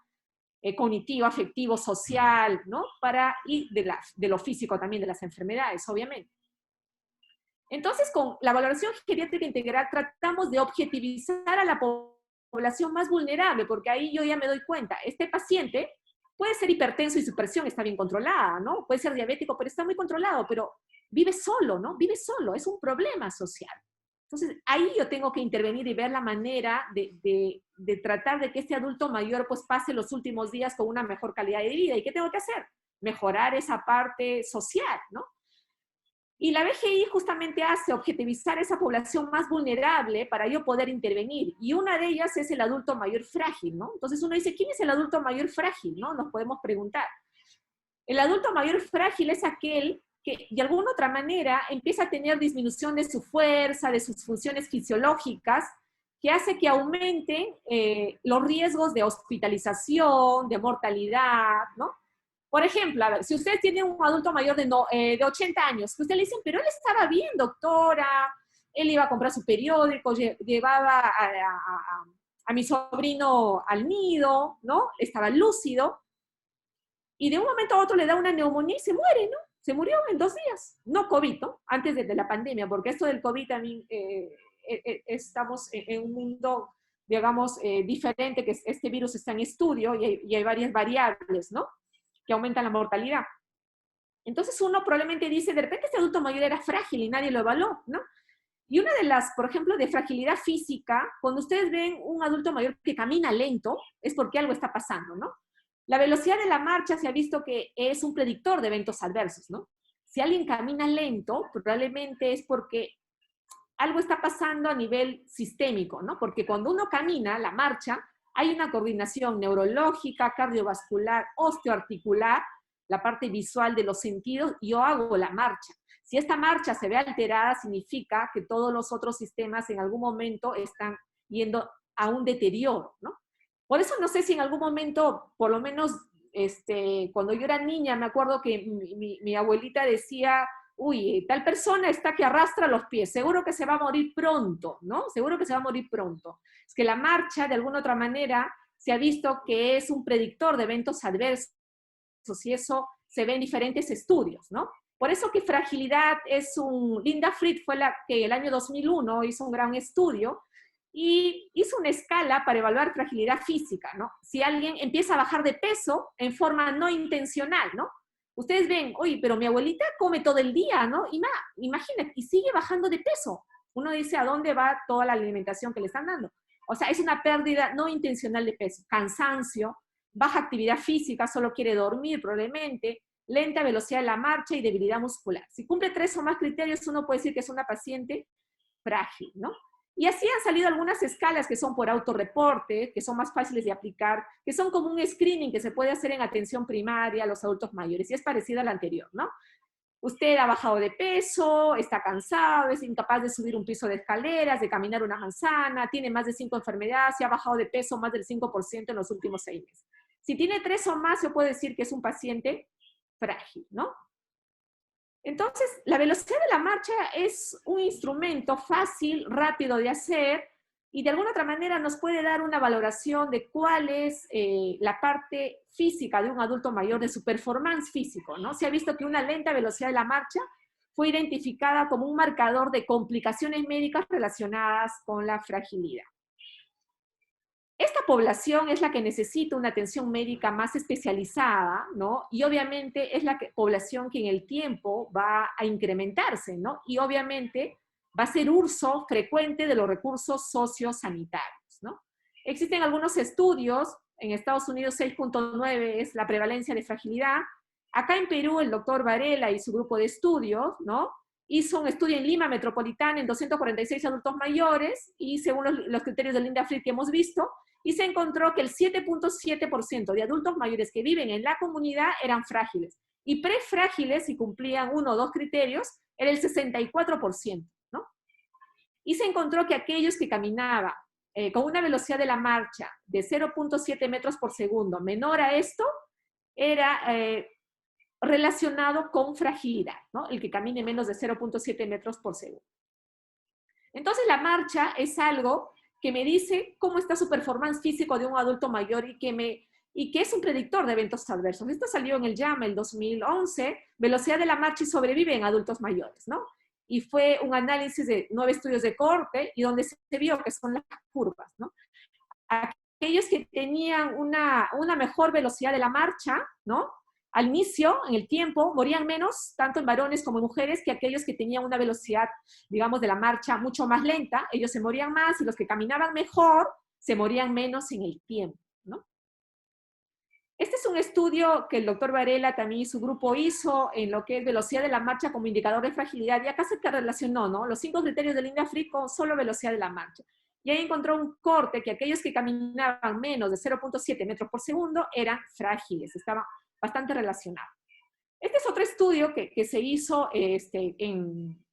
Cognitivo, afectivo, social, ¿no? Y de lo físico también, de las enfermedades, obviamente. Entonces, con la valoración geriátrica integral tratamos de objetivizar a la población más vulnerable, porque ahí yo ya me doy cuenta, este paciente puede ser hipertenso y su presión está bien controlada, ¿no? Puede ser diabético, pero está muy controlado, pero vive solo, ¿no? Vive solo, es un problema social. Entonces, ahí yo tengo que intervenir y ver la manera de de tratar de que este adulto mayor pues pase los últimos días con una mejor calidad de vida. ¿Y qué tengo que hacer? Mejorar esa parte social, ¿no? Y la BGI justamente hace objetivizar esa población más vulnerable para yo poder intervenir. Y una de ellas es el adulto mayor frágil, ¿no? Entonces uno dice, ¿quién es el adulto mayor frágil? ¿No? Nos podemos preguntar. El adulto mayor frágil es aquel que de alguna otra manera empieza a tener disminución de su fuerza, de sus funciones fisiológicas, que hace que aumenten los riesgos de hospitalización, de mortalidad, ¿no? Por ejemplo, a ver, si usted tiene un adulto mayor de 80 años, que usted le dice, pero él estaba bien, doctora, él iba a comprar su periódico, llevaba a mi sobrino al nido, ¿no? Estaba lúcido, y de un momento a otro le da una neumonía y se muere, ¿no? Se murió en 2 días. No COVID, ¿no? Antes de la pandemia, porque esto del COVID también estamos en un mundo, digamos, diferente, que este virus está en estudio y hay varias variables, ¿no? Que aumentan la mortalidad. Entonces uno probablemente dice, de repente este adulto mayor era frágil y nadie lo evaluó, ¿no? Y una de las, por ejemplo, de fragilidad física, cuando ustedes ven un adulto mayor que camina lento, es porque algo está pasando, ¿no? La velocidad de la marcha se ha visto que es un predictor de eventos adversos, ¿no? Si alguien camina lento, probablemente es porque algo está pasando a nivel sistémico, ¿no? Porque cuando uno camina, la marcha, hay una coordinación neurológica, cardiovascular, osteoarticular, la parte visual de los sentidos, y yo hago la marcha. Si esta marcha se ve alterada, significa que todos los otros sistemas en algún momento están yendo a un deterioro, ¿no? Por eso no sé si en algún momento, por lo menos cuando yo era niña, me acuerdo que mi abuelita decía, uy, tal persona está que arrastra los pies, seguro que se va a morir pronto, ¿no? Seguro que se va a morir pronto. Es que la marcha, de alguna otra manera, se ha visto que es un predictor de eventos adversos, y eso se ve en diferentes estudios, ¿no? Por eso que fragilidad es Linda Fried fue la que el año 2001 hizo un gran estudio y hizo una escala para evaluar fragilidad física, ¿no? Si alguien empieza a bajar de peso en forma no intencional, ¿no? Ustedes ven, oye, pero mi abuelita come todo el día, ¿no? Imagínate, y sigue bajando de peso. Uno dice, ¿a dónde va toda la alimentación que le están dando? O sea, es una pérdida no intencional de peso, cansancio, baja actividad física, solo quiere dormir probablemente, lenta velocidad de la marcha y debilidad muscular. Si cumple 3 o más criterios, uno puede decir que es una paciente frágil, ¿no? Y así han salido algunas escalas que son por autorreporte, que son más fáciles de aplicar, que son como un screening que se puede hacer en atención primaria a los adultos mayores, y es parecido al anterior, ¿no? Usted ha bajado de peso, está cansado, es incapaz de subir un piso de escaleras, de caminar una manzana, tiene más de 5 enfermedades, y ha bajado de peso más del 5% en los últimos 6 meses. Si tiene 3 o más, se puede decir que es un paciente frágil, ¿no? Entonces, la velocidad de la marcha es un instrumento fácil, rápido de hacer, y de alguna otra manera nos puede dar una valoración de cuál es la parte física de un adulto mayor, de su performance físico, ¿no? Se ha visto que una lenta velocidad de la marcha fue identificada como un marcador de complicaciones médicas relacionadas con la fragilidad. Esta población es la que necesita una atención médica más especializada, ¿no? Y obviamente es la población que en el tiempo va a incrementarse, ¿no? Y obviamente va a ser uso frecuente de los recursos sociosanitarios, ¿no? Existen algunos estudios, en Estados Unidos 6.9 es la prevalencia de fragilidad. Acá en Perú el doctor Varela y su grupo de estudios, ¿no? Hizo un estudio en Lima Metropolitana en 246 adultos mayores y según los criterios de Linda Fried que hemos visto, y se encontró que el 7.7% de adultos mayores que viven en la comunidad eran frágiles. Y prefrágiles, si cumplían 1 o 2 criterios, era el 64%, ¿no? Y se encontró que aquellos que caminaban con una velocidad de la marcha de 0.7 metros por segundo menor a esto, era relacionado con fragilidad, ¿no? El que camine menos de 0.7 metros por segundo. Entonces la marcha es algo que me dice cómo está su performance físico de un adulto mayor y que es un predictor de eventos adversos. Esto salió en el JAMA el 2011, velocidad de la marcha y sobrevive en adultos mayores, ¿no? Y fue un análisis de 9 estudios de cohorte y donde se vio que son las curvas, ¿no? Aquellos que tenían una mejor velocidad de la marcha, ¿no? Al inicio, en el tiempo, morían menos, tanto en varones como en mujeres, que aquellos que tenían una velocidad, digamos, de la marcha mucho más lenta, ellos se morían más, y los que caminaban mejor se morían menos en el tiempo, ¿no? Este es un estudio que el doctor Varela también y su grupo hizo en lo que es velocidad de la marcha como indicador de fragilidad, y acá se relacionó, ¿no?, los 5 criterios del INDAFRI con solo velocidad de la marcha. Y ahí encontró un corte que aquellos que caminaban menos de 0.7 metros por segundo eran frágiles, estaba bastante relacionado. Este es otro estudio que se hizo en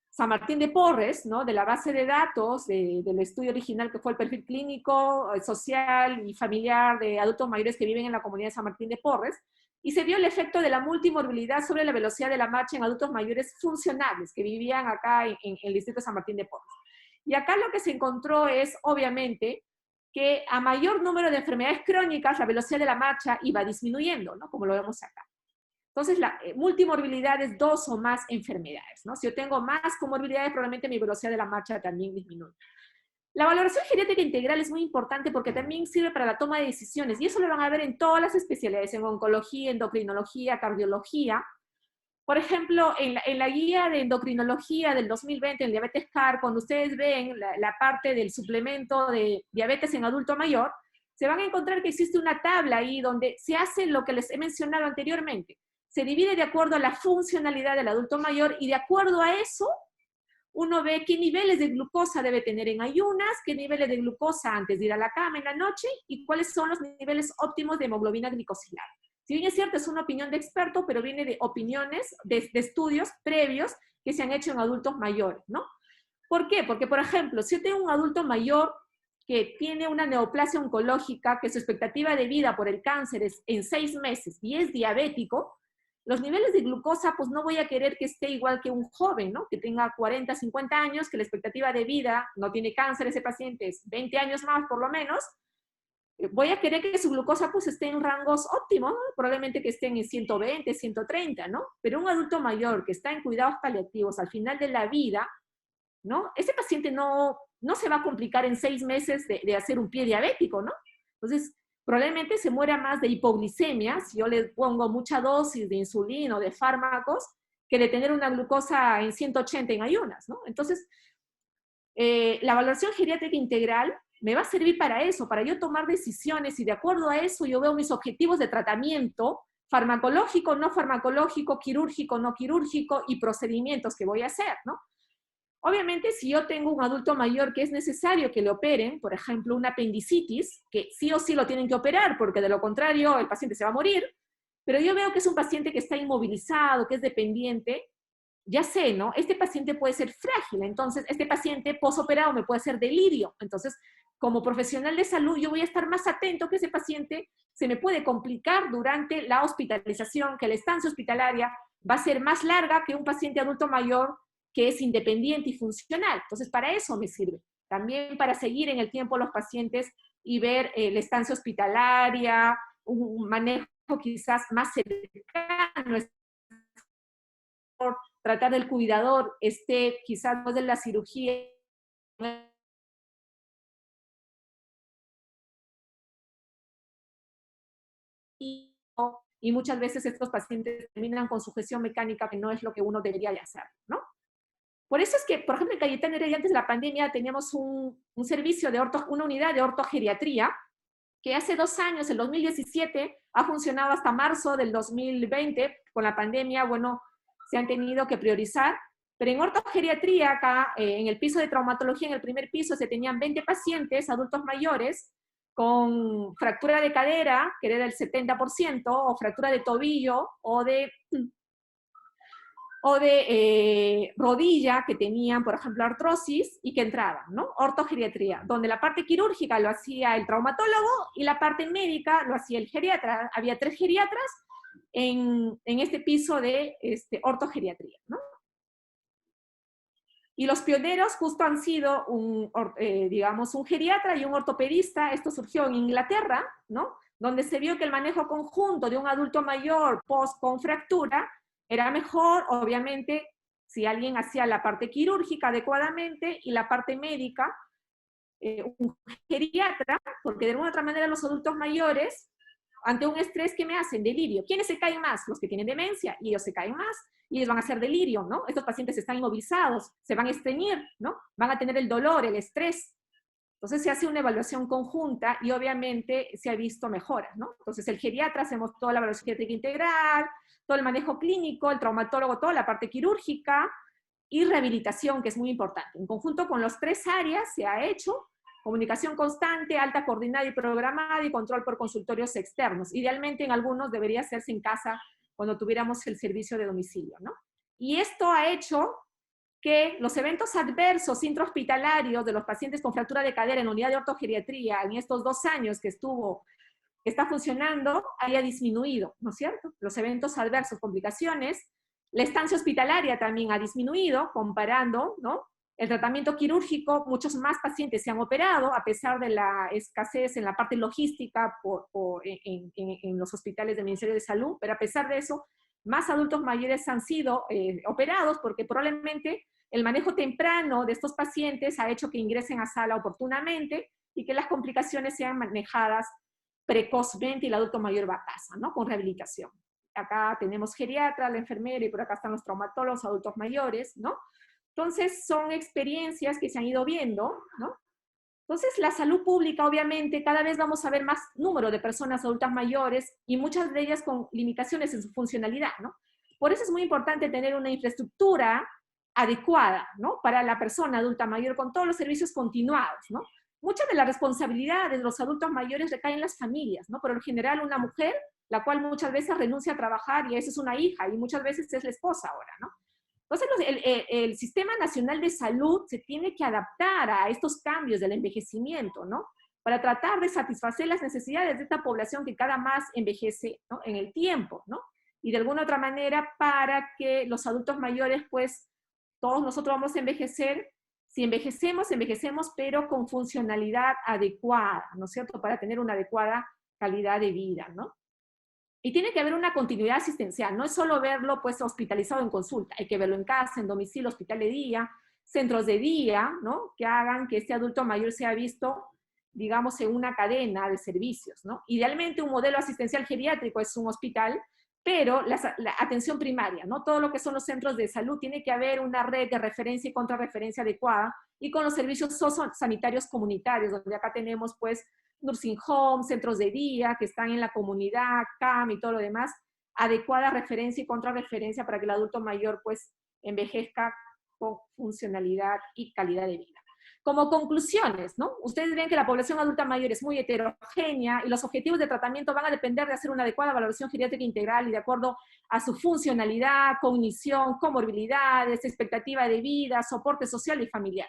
San Martín de Porres, ¿no?, de la base de datos del estudio original que fue el perfil clínico, social y familiar de adultos mayores que viven en la comunidad de San Martín de Porres, y se vio el efecto de la multimorbilidad sobre la velocidad de la marcha en adultos mayores funcionales que vivían acá en el distrito de San Martín de Porres. Y acá lo que se encontró es, obviamente, que a mayor número de enfermedades crónicas, la velocidad de la marcha iba disminuyendo, ¿no?, como lo vemos acá. Entonces, la multimorbilidad es 2 o más enfermedades, ¿no? Si yo tengo más comorbilidades, probablemente mi velocidad de la marcha también disminuye. La valoración geriátrica integral es muy importante porque también sirve para la toma de decisiones, y eso lo van a ver en todas las especialidades, en oncología, endocrinología, cardiología. Por ejemplo, en la guía de endocrinología del 2020, en diabetes CAR, cuando ustedes ven la parte del suplemento de diabetes en adulto mayor, se van a encontrar que existe una tabla ahí donde se hace lo que les he mencionado anteriormente. Se divide de acuerdo a la funcionalidad del adulto mayor y de acuerdo a eso, uno ve qué niveles de glucosa debe tener en ayunas, qué niveles de glucosa antes de ir a la cama en la noche y cuáles son los niveles óptimos de hemoglobina glicosilar. Si bien es cierto, es una opinión de experto, pero viene de opiniones, de estudios previos que se han hecho en adultos mayores, ¿no? ¿Por qué? Porque, por ejemplo, si yo tengo un adulto mayor que tiene una neoplasia oncológica, que su expectativa de vida por el cáncer es en 6 meses y es diabético, los niveles de glucosa, pues no voy a querer que esté igual que un joven, ¿no?, que tenga 40, 50 años, que la expectativa de vida, no tiene cáncer ese paciente, es 20 años más por lo menos. Voy a querer que su glucosa pues esté en rangos óptimos, ¿no?, probablemente que estén en 120, 130, ¿no? Pero un adulto mayor que está en cuidados paliativos al final de la vida, ¿no?, ese paciente no se va a complicar en 6 meses de hacer un pie diabético, ¿no? Entonces, probablemente se muera más de hipoglicemia si yo le pongo mucha dosis de insulina o de fármacos que de tener una glucosa en 180 en ayunas, ¿no? Entonces, la valoración geriátrica integral me va a servir para eso, para yo tomar decisiones y de acuerdo a eso yo veo mis objetivos de tratamiento farmacológico, no farmacológico, quirúrgico, no quirúrgico y procedimientos que voy a hacer, ¿no? Obviamente, si yo tengo un adulto mayor que es necesario que le operen, por ejemplo, una apendicitis, que sí o sí lo tienen que operar, porque de lo contrario el paciente se va a morir, pero yo veo que es un paciente que está inmovilizado, que es dependiente, ya sé, ¿no?, este paciente puede ser frágil, entonces este paciente posoperado me puede hacer delirio, entonces como profesional de salud yo voy a estar más atento que ese paciente se me puede complicar durante la hospitalización, que la estancia hospitalaria va a ser más larga que un paciente adulto mayor que es independiente y funcional. Entonces, para eso me sirve. También para seguir en el tiempo los pacientes y ver la estancia hospitalaria, un manejo quizás más cercano, tratar del cuidador, quizás después de la cirugía, y muchas veces estos pacientes terminan con sujeción mecánica que no es lo que uno debería de hacer, ¿no? Por eso es que, por ejemplo, en Cayetano Heredia, antes de la pandemia, teníamos un servicio de una unidad de ortogeriatría, que hace 2 años, el 2017, ha funcionado hasta marzo del 2020, con la pandemia, bueno, se han tenido que priorizar, pero en ortogeriatría, acá, en el piso de traumatología, en el primer piso, se tenían 20 pacientes, adultos mayores, con fractura de cadera, que era del 70%, o fractura de tobillo, o de rodilla que tenían, por ejemplo, artrosis y que entraban, ¿no? Ortogeriatría, donde la parte quirúrgica lo hacía el traumatólogo y la parte médica lo hacía el geriatra. Había 3 geriatras en este piso de ortogeriatría, ¿no? Y los pioneros justo han sido digamos, un geriatra y un ortopedista. Esto surgió en Inglaterra, ¿no?, donde se vio que el manejo conjunto de un adulto mayor con fractura era mejor, obviamente, si alguien hacía la parte quirúrgica adecuadamente y la parte médica, un geriatra, porque de alguna otra manera los adultos mayores, ante un estrés, ¿qué me hacen? Delirio. ¿Quiénes se caen más? Los que tienen demencia, y ellos se caen más, y ellos van a hacer delirio, ¿no? Estos pacientes están inmovilizados, se van a estreñir, ¿no? Van a tener el dolor, el estrés. Entonces se hace una evaluación conjunta y obviamente se ha visto mejoras, ¿no? Entonces el geriatra, hacemos toda la evaluación geriátrica integral, todo el manejo clínico, el traumatólogo, toda la parte quirúrgica y rehabilitación, que es muy importante. En conjunto con las 3 áreas se ha hecho comunicación constante, alta coordinada y programada y control por consultorios externos. Idealmente en algunos debería hacerse en casa cuando tuviéramos el servicio de domicilio, ¿no? Y esto ha hecho que los eventos adversos intrahospitalarios de los pacientes con fractura de cadera en la unidad de ortogeriatría en estos 2 años que está funcionando, haya disminuido, ¿no es cierto? Los eventos adversos, complicaciones, la estancia hospitalaria también ha disminuido, comparando, ¿no? El tratamiento quirúrgico, muchos más pacientes se han operado, a pesar de la escasez en la parte logística en los hospitales del Ministerio de Salud, pero a pesar de eso, más adultos mayores han sido operados porque probablemente el manejo temprano de estos pacientes ha hecho que ingresen a sala oportunamente y que las complicaciones sean manejadas precozmente y el adulto mayor va a casa, ¿no? Con rehabilitación. Acá tenemos geriatra, la enfermera y por acá están los traumatólogos, adultos mayores, ¿no? Entonces son experiencias que se han ido viendo, ¿no? Entonces, la salud pública, obviamente, cada vez vamos a ver más número de personas adultas mayores y muchas de ellas con limitaciones en su funcionalidad, ¿no? Por eso es muy importante tener una infraestructura adecuada, ¿no? Para la persona adulta mayor con todos los servicios continuados, ¿no? Muchas de las responsabilidades de los adultos mayores recaen en las familias, ¿no? Por lo general, una mujer, la cual muchas veces renuncia a trabajar y a veces es una hija y muchas veces es la esposa ahora, ¿no? Entonces, el Sistema Nacional de Salud se tiene que adaptar a estos cambios del envejecimiento, ¿no? Para tratar de satisfacer las necesidades de esta población que cada más envejece, ¿no? En el tiempo, ¿no? Y de alguna otra manera para que los adultos mayores, pues, todos nosotros vamos a envejecer. Si envejecemos, envejecemos, pero con funcionalidad adecuada, ¿no es cierto? Para tener una adecuada calidad de vida, ¿no? Y tiene que haber una continuidad asistencial, no es solo verlo pues hospitalizado en consulta, hay que verlo en casa, en domicilio, hospital de día, centros de día, ¿no? Que hagan que este adulto mayor sea visto, digamos, en una cadena de servicios, ¿no? Idealmente un modelo asistencial geriátrico es un hospital, pero la atención primaria, ¿no? Todo lo que son los centros de salud, tiene que haber una red de referencia y contrarreferencia adecuada, y con los servicios sociosanitarios comunitarios, donde acá tenemos pues nursing home, centros de día que están en la comunidad, CAM y todo lo demás, adecuada referencia y contrarreferencia para que el adulto mayor pues envejezca con funcionalidad y calidad de vida. Como conclusiones, ¿no? Ustedes ven que la población adulta mayor es muy heterogénea y los objetivos de tratamiento van a depender de hacer una adecuada valoración geriátrica integral y de acuerdo a su funcionalidad, cognición, comorbilidades, expectativa de vida, soporte social y familiar.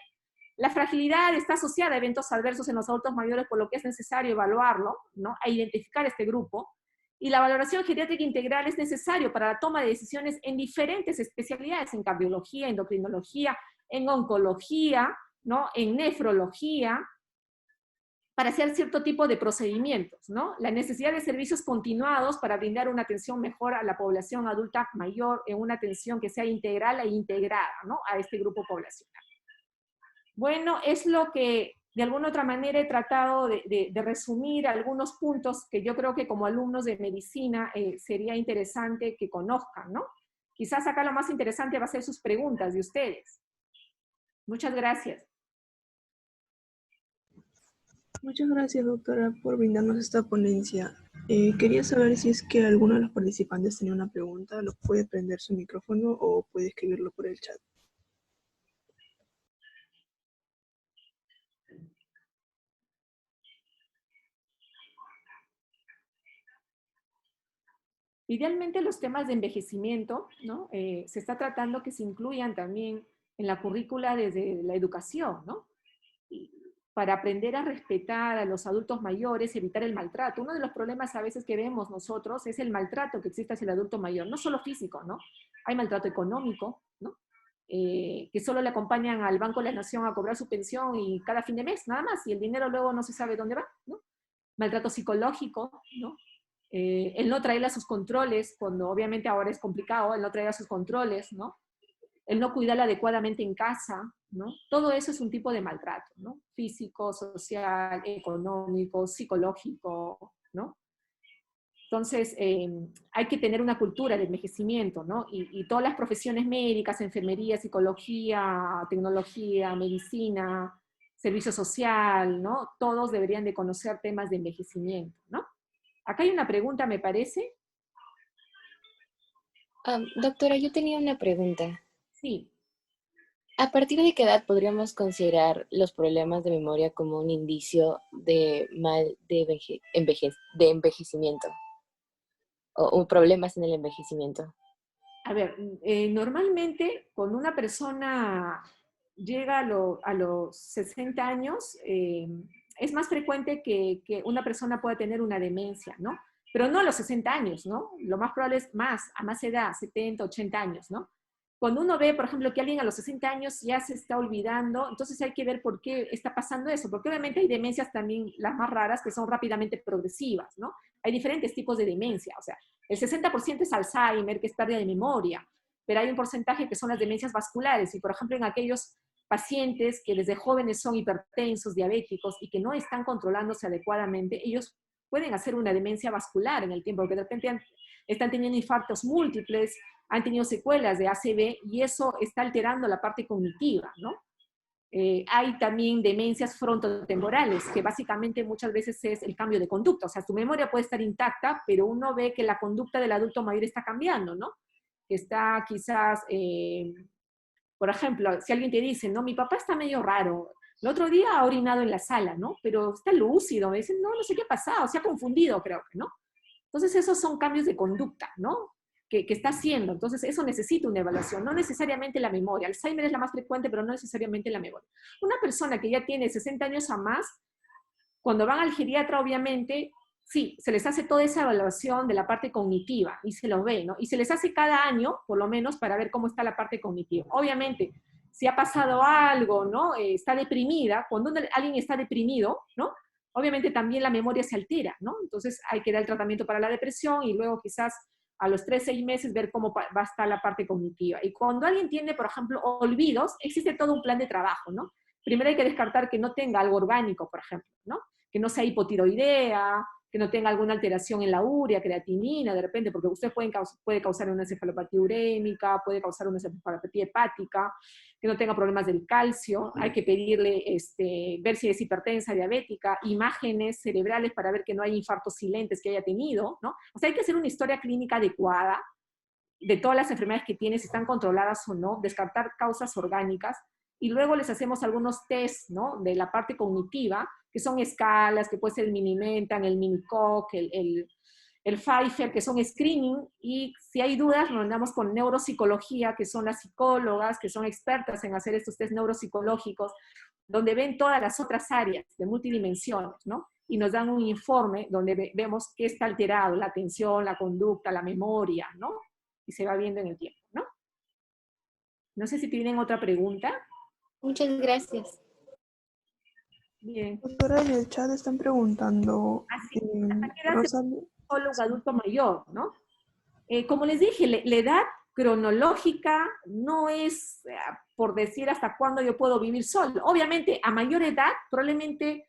La fragilidad está asociada a eventos adversos en los adultos mayores, por lo que es necesario evaluarlo, ¿no? A identificar este grupo. Y la valoración geriátrica integral es necesario para la toma de decisiones en diferentes especialidades, en cardiología, endocrinología, en oncología, ¿no? En nefrología, para hacer cierto tipo de procedimientos, ¿no? La necesidad de servicios continuados para brindar una atención mejor a la población adulta mayor, en una atención que sea integral e integrada, ¿no? A este grupo poblacional. Bueno, es lo que de alguna otra manera he tratado de resumir algunos puntos que yo creo que como alumnos de medicina sería interesante que conozcan, ¿no? Quizás acá lo más interesante va a ser sus preguntas de ustedes. Muchas gracias. Muchas gracias, doctora, por brindarnos esta ponencia. Quería saber si es que alguno de los participantes tenía una pregunta, lo puede prender su micrófono o puede escribirlo por el chat. Idealmente los temas de envejecimiento, ¿no? Se está tratando que se incluyan también en la currícula desde la educación, ¿no? Para aprender a respetar a los adultos mayores, evitar el maltrato. Uno de los problemas a veces que vemos nosotros es el maltrato que existe hacia el adulto mayor, no solo físico, ¿no? Hay maltrato económico, ¿no? Que solo le acompañan al Banco de la Nación a cobrar su pensión y cada fin de mes, nada más, y el dinero luego no se sabe dónde va, ¿no? Maltrato psicológico, ¿no? El no traerle a sus controles, cuando obviamente ahora es complicado, el no traer a sus controles, ¿no? El no cuidarla adecuadamente en casa, ¿no? Todo eso es un tipo de maltrato, ¿no? Físico, social, económico, psicológico, ¿no? Entonces, hay que tener una cultura de envejecimiento, ¿no? Y todas las profesiones médicas, enfermería, psicología, tecnología, medicina, servicio social, ¿no? Todos deberían de conocer temas de envejecimiento, ¿no? Acá hay una pregunta, me parece. Doctora, yo tenía una pregunta. Sí. ¿A partir de qué edad podríamos considerar los problemas de memoria como un indicio de mal de envejecimiento o problemas en el envejecimiento? A ver, normalmente cuando una persona llega a los 60 años, es más frecuente que una persona pueda tener una demencia, ¿no? Pero no a los 60 años, ¿no? Lo más probable es más, a más edad, 70, 80 años, ¿no? Cuando uno ve, por ejemplo, que alguien a los 60 años ya se está olvidando, entonces hay que ver por qué está pasando eso, porque obviamente hay demencias también, las más raras, que son rápidamente progresivas, ¿no? Hay diferentes tipos de demencia, o sea, el 60% es Alzheimer, que es pérdida de memoria, pero hay un porcentaje que son las demencias vasculares, y por ejemplo en aquellos pacientes que desde jóvenes son hipertensos, diabéticos y que no están controlándose adecuadamente, ellos pueden hacer una demencia vascular en el tiempo, porque de repente están teniendo infartos múltiples, han tenido secuelas de ACV y eso está alterando la parte cognitiva, ¿no? Hay también demencias frontotemporales, que básicamente muchas veces es el cambio de conducta. O sea, tu memoria puede estar intacta, pero uno ve que la conducta del adulto mayor está cambiando, ¿no? Que está quizás, por ejemplo, si alguien te dice, no, mi papá está medio raro, el otro día ha orinado en la sala, ¿no? Pero está lúcido, me dicen, no, no sé qué ha pasado, se ha confundido, creo que, ¿no? Entonces, esos son cambios de conducta, ¿no? Que está haciendo. Entonces, eso necesita una evaluación, no necesariamente la memoria. Alzheimer es la más frecuente, pero no necesariamente la memoria. Una persona que ya tiene 60 años a más, cuando van al geriatra, obviamente, sí, se les hace toda esa evaluación de la parte cognitiva y se lo ve, ¿no? Y se les hace cada año, por lo menos, para ver cómo está la parte cognitiva. Obviamente, si ha pasado algo, ¿no? Está deprimida, cuando alguien está deprimido, ¿no? Obviamente también la memoria se altera, ¿no? Entonces hay que dar el tratamiento para la depresión y luego quizás a los 3, 6 meses ver cómo va a estar la parte cognitiva. Y cuando alguien tiene, por ejemplo, olvidos, existe todo un plan de trabajo, ¿no? Primero hay que descartar que no tenga algo orgánico, por ejemplo, ¿no? Que no sea hipotiroidea, que no tenga alguna alteración en la urea, creatinina, de repente, porque usted puede causar una encefalopatía urémica, puede causar una encefalopatía hepática, que no tenga problemas del calcio, hay que pedirle, ver si es hipertensa, diabética, imágenes cerebrales para ver que no hay infartos silentes que haya tenido, ¿no? O sea, hay que hacer una historia clínica adecuada de todas las enfermedades que tiene, si están controladas o no, descartar causas orgánicas, y luego les hacemos algunos test, ¿no? De la parte cognitiva, que son escalas, que puede ser el Minimentan, el Minicoc, el Pfeiffer, que son screening, y si hay dudas, nos andamos con neuropsicología, que son las psicólogas, que son expertas en hacer estos test neuropsicológicos, donde ven todas las otras áreas de multidimensiones, ¿no? Y nos dan un informe donde vemos qué está alterado, la atención, la conducta, la memoria, ¿no? Y se va viendo en el tiempo, ¿no? No sé si tienen otra pregunta. Muchas gracias. Bien. Doctora, en el chat están preguntando, Así, ¿hasta qué edad se Rosario, puede un adulto mayor, no? Como les dije, la edad cronológica no es por decir hasta cuándo yo puedo vivir solo. Obviamente, a mayor edad, probablemente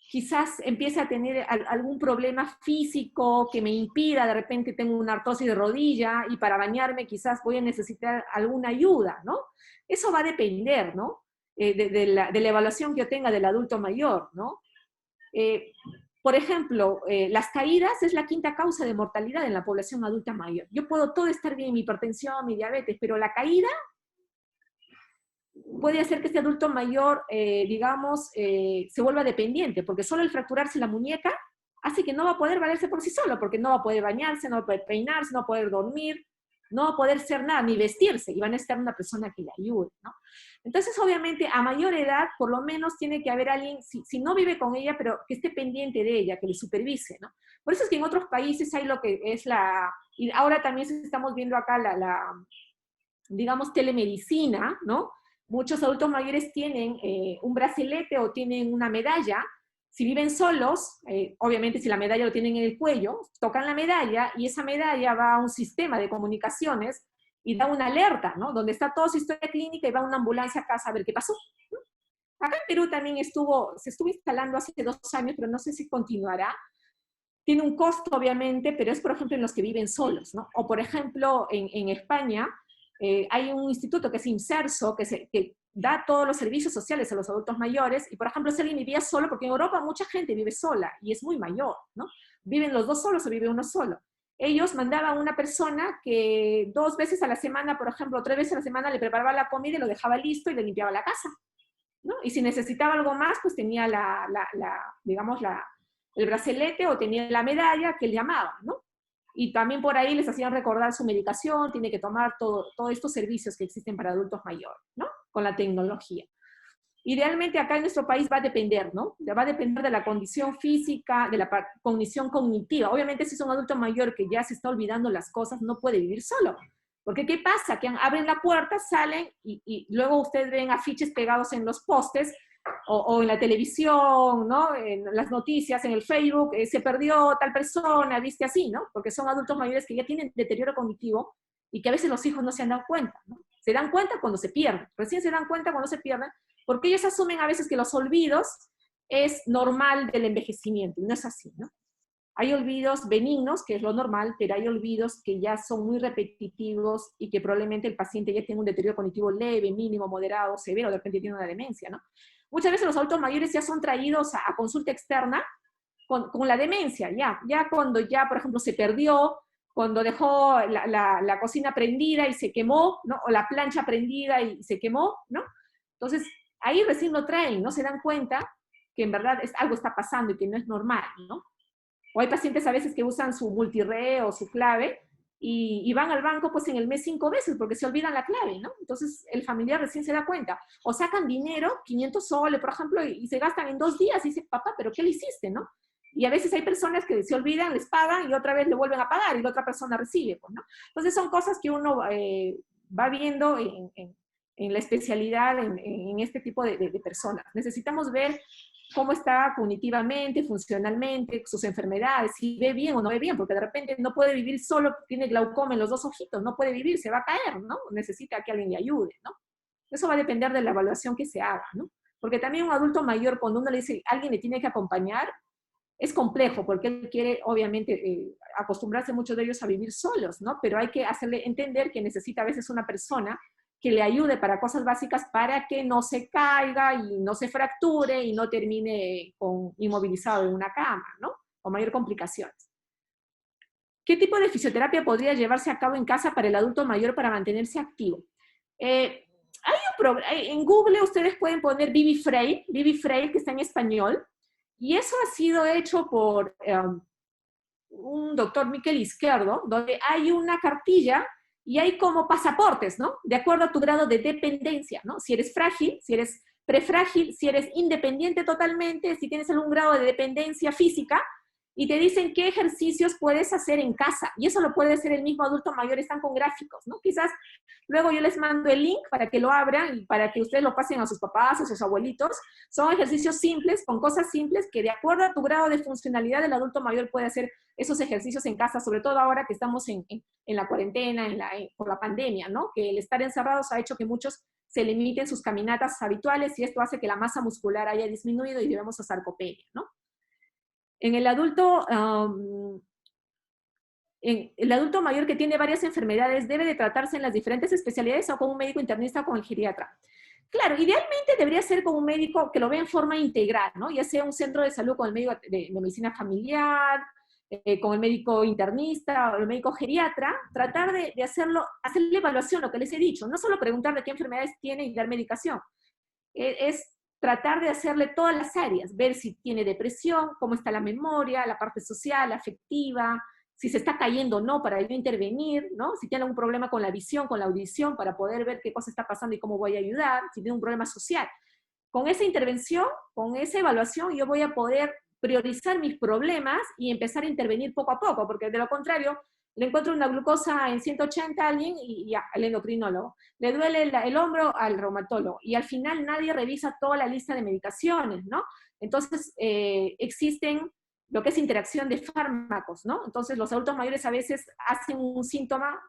quizás empiece a tener algún problema físico que me impida, de repente tengo una artrosis de rodilla y para bañarme quizás voy a necesitar alguna ayuda, ¿no? Eso va a depender, ¿no? De la evaluación que yo tenga del adulto mayor, ¿no? Por ejemplo, las caídas es la quinta causa de mortalidad en la población adulta mayor. Yo puedo todo estar bien, mi hipertensión, mi diabetes, pero la caída puede hacer que este adulto mayor, digamos, se vuelva dependiente, porque solo el fracturarse la muñeca hace que no va a poder valerse por sí solo, porque no va a poder bañarse, no va a poder peinarse, no va a poder dormir, no va a poder ser nada, ni vestirse, y va a necesitar una persona que le ayude, ¿no? Entonces, obviamente, a mayor edad, por lo menos tiene que haber alguien, si no vive con ella, pero que esté pendiente de ella, que le supervise, ¿no? Por eso es que en otros países hay lo que es y ahora también estamos viendo acá digamos, telemedicina, ¿no? Muchos adultos mayores tienen un bracelete o tienen una medalla. Si viven solos, obviamente si la medalla lo tienen en el cuello, tocan la medalla y esa medalla va a un sistema de comunicaciones y da una alerta, ¿no? Donde está toda su historia clínica y va una ambulancia a casa a ver qué pasó, ¿no? Acá en Perú también se estuvo instalando hace 2 años, pero no sé si continuará. Tiene un costo, obviamente, pero es, por ejemplo, en los que viven solos, ¿no? O, por ejemplo, en España, hay un instituto que es Inserso, que da todos los servicios sociales a los adultos mayores, y por ejemplo, si alguien vivía solo, porque en Europa mucha gente vive sola, y es muy mayor, ¿no? Viven los dos solos o vive uno solo. Ellos mandaban a una persona que 2 veces a la semana, por ejemplo, 3 veces a la semana le preparaba la comida y lo dejaba listo y le limpiaba la casa, ¿no? Y si necesitaba algo más, pues tenía digamos, el bracelete o tenía la medalla que él llamaba, ¿no? Y también por ahí les hacían recordar su medicación, tiene que tomar todos estos servicios que existen para adultos mayores, ¿no? Con la tecnología. Idealmente acá en nuestro país va a depender, ¿no? Va a depender de la condición física, de la condición cognitiva. Obviamente si es un adulto mayor que ya se está olvidando las cosas, no puede vivir solo. Porque ¿qué pasa? Que abren la puerta, salen y luego ustedes ven afiches pegados en los postes o en la televisión, ¿no? En las noticias, en el Facebook, se perdió tal persona, viste así, ¿no? Porque son adultos mayores que ya tienen deterioro cognitivo y que a veces los hijos no se han dado cuenta, ¿no? Se dan cuenta cuando se pierden, recién se dan cuenta cuando se pierden, porque ellos asumen a veces que los olvidos es normal del envejecimiento, y no es así, ¿no? Hay olvidos benignos, que es lo normal, pero hay olvidos que ya son muy repetitivos y que probablemente el paciente ya tiene un deterioro cognitivo leve, mínimo, moderado, severo, de repente tiene una demencia, ¿no? Muchas veces los adultos mayores ya son traídos a consulta externa con la demencia, ya cuando ya, por ejemplo, se perdió, cuando dejó la cocina prendida y se quemó, ¿no? O la plancha prendida y se quemó, ¿no? Entonces, ahí recién lo traen, ¿no? Se dan cuenta que en verdad algo está pasando y que no es normal, ¿no? O hay pacientes a veces que usan su multirre o su clave y van al banco pues en el mes 5 veces porque se olvidan la clave, ¿no? Entonces el familiar recién se da cuenta. O sacan dinero, 500 soles, por ejemplo, y se gastan en 2 días y dice, papá, ¿pero qué le hiciste, no? Y a veces hay personas que se olvidan, les pagan y otra vez le vuelven a pagar y la otra persona recibe, pues, ¿no? Entonces son cosas que uno va viendo en la especialidad, en este tipo de personas. Necesitamos ver cómo está cognitivamente, funcionalmente, sus enfermedades, si ve bien o no ve bien, porque de repente no puede vivir solo, tiene glaucoma en los 2 ojitos, no puede vivir, se va a caer, ¿no? Necesita que alguien le ayude, ¿no? Eso va a depender de la evaluación que se haga, ¿no? Porque también un adulto mayor, cuando uno le dice, alguien le tiene que acompañar, es complejo, porque él quiere, obviamente, acostumbrarse muchos de ellos a vivir solos, ¿no? Pero hay que hacerle entender que necesita a veces una persona que le ayude para cosas básicas para que no se caiga y no se fracture y no termine inmovilizado en una cama, ¿no? O mayor complicaciones. ¿Qué tipo de fisioterapia podría llevarse a cabo en casa para el adulto mayor para mantenerse activo? En Google ustedes pueden poner Vivi Fraile, que está en español, y eso ha sido hecho por un doctor Miquel Izquierdo, donde hay una cartilla y hay como pasaportes, ¿no? De acuerdo a tu grado de dependencia, ¿no? Si eres frágil, si eres prefrágil, si eres independiente totalmente, si tienes algún grado de dependencia física, y te dicen qué ejercicios puedes hacer en casa. Y eso lo puede hacer el mismo adulto mayor, están con gráficos, ¿no? Quizás luego yo les mando el link para que lo abran y para que ustedes lo pasen a sus papás, a sus abuelitos. Son ejercicios simples, con cosas simples, que de acuerdo a tu grado de funcionalidad, el adulto mayor puede hacer esos ejercicios en casa, sobre todo ahora que estamos en la cuarentena, por la pandemia, ¿no? Que el estar encerrados ha hecho que muchos se limiten sus caminatas habituales y esto hace que la masa muscular haya disminuido y llevemos a sarcopenia, ¿no? En el adulto mayor que tiene varias enfermedades debe de tratarse en las diferentes especialidades o con un médico internista o con el geriatra. Claro, idealmente debería ser con un médico que lo vea en forma integral, ¿no? Ya sea un centro de salud con el médico de medicina familiar, con el médico internista o el médico geriatra, tratar de hacerle evaluación, lo que les he dicho, no solo preguntar de qué enfermedades tiene y dar medicación, es tratar de hacerle todas las áreas, ver si tiene depresión, cómo está la memoria, la parte social, afectiva, si se está cayendo o no para yo intervenir, ¿no? Si tiene algún problema con la visión, con la audición, para poder ver qué cosa está pasando y cómo voy a ayudar, si tiene un problema social. Con esa intervención, con esa evaluación, yo voy a poder priorizar mis problemas y empezar a intervenir poco a poco, porque de lo contrario, le encuentro una glucosa en 180 a alguien y ya, al endocrinólogo. Le duele el hombro al reumatólogo. Y al final nadie revisa toda la lista de medicaciones, ¿no? Entonces, existen lo que es interacción de fármacos, ¿no? Entonces, los adultos mayores a veces hacen un síntoma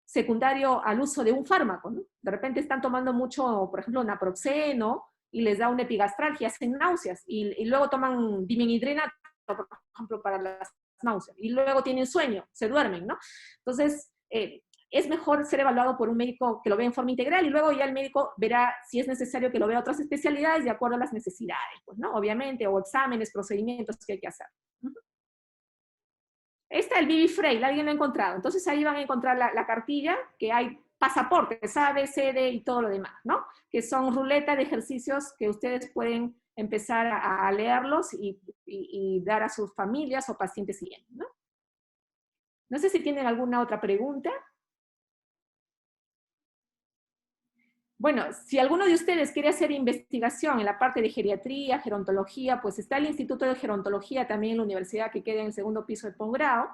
secundario al uso de un fármaco, ¿no? De repente están tomando mucho, por ejemplo, naproxeno, y les da una epigastralgia, hacen náuseas, y luego toman dimenhidrinato, por ejemplo, para las náuseas, y luego tienen sueño, se duermen, ¿no? Entonces, es mejor ser evaluado por un médico que lo vea en forma integral y luego ya el médico verá si es necesario que lo vea otras especialidades de acuerdo a las necesidades, pues, ¿no? Obviamente, o exámenes, procedimientos que hay que hacer. Está el BB Frail, alguien lo ha encontrado. Entonces ahí van a encontrar la cartilla, que hay pasaportes, A, B, C, D y todo lo demás, ¿no? Que son ruletas de ejercicios que ustedes pueden empezar a leerlos y dar a sus familias o pacientes siguientes, ¿no? No sé si tienen alguna otra pregunta. Bueno, si alguno de ustedes quiere hacer investigación en la parte de geriatría, gerontología, pues está el Instituto de Gerontología también en la universidad que queda en el segundo piso de posgrado,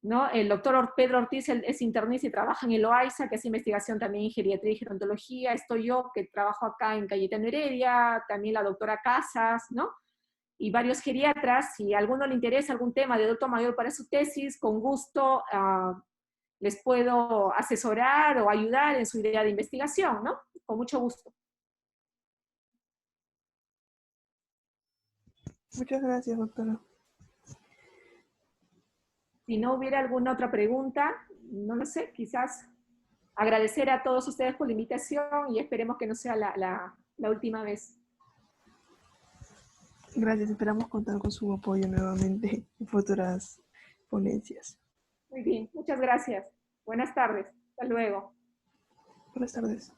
¿no? El doctor Pedro Ortiz es internista y trabaja en el OAISA, que hace investigación también en geriatría y gerontología. Estoy yo, que trabajo acá en Cayetano Heredia, también la doctora Casas, ¿no? Y varios geriatras. Si a alguno le interesa algún tema de adulto mayor para su tesis, con gusto les puedo asesorar o ayudar en su idea de investigación, ¿no? Con mucho gusto. Muchas gracias, doctora. Si no hubiera alguna otra pregunta, no lo sé, quizás agradecer a todos ustedes por la invitación y esperemos que no sea la última vez. Gracias, esperamos contar con su apoyo nuevamente en futuras ponencias. Muy bien, muchas gracias. Buenas tardes. Hasta luego. Buenas tardes.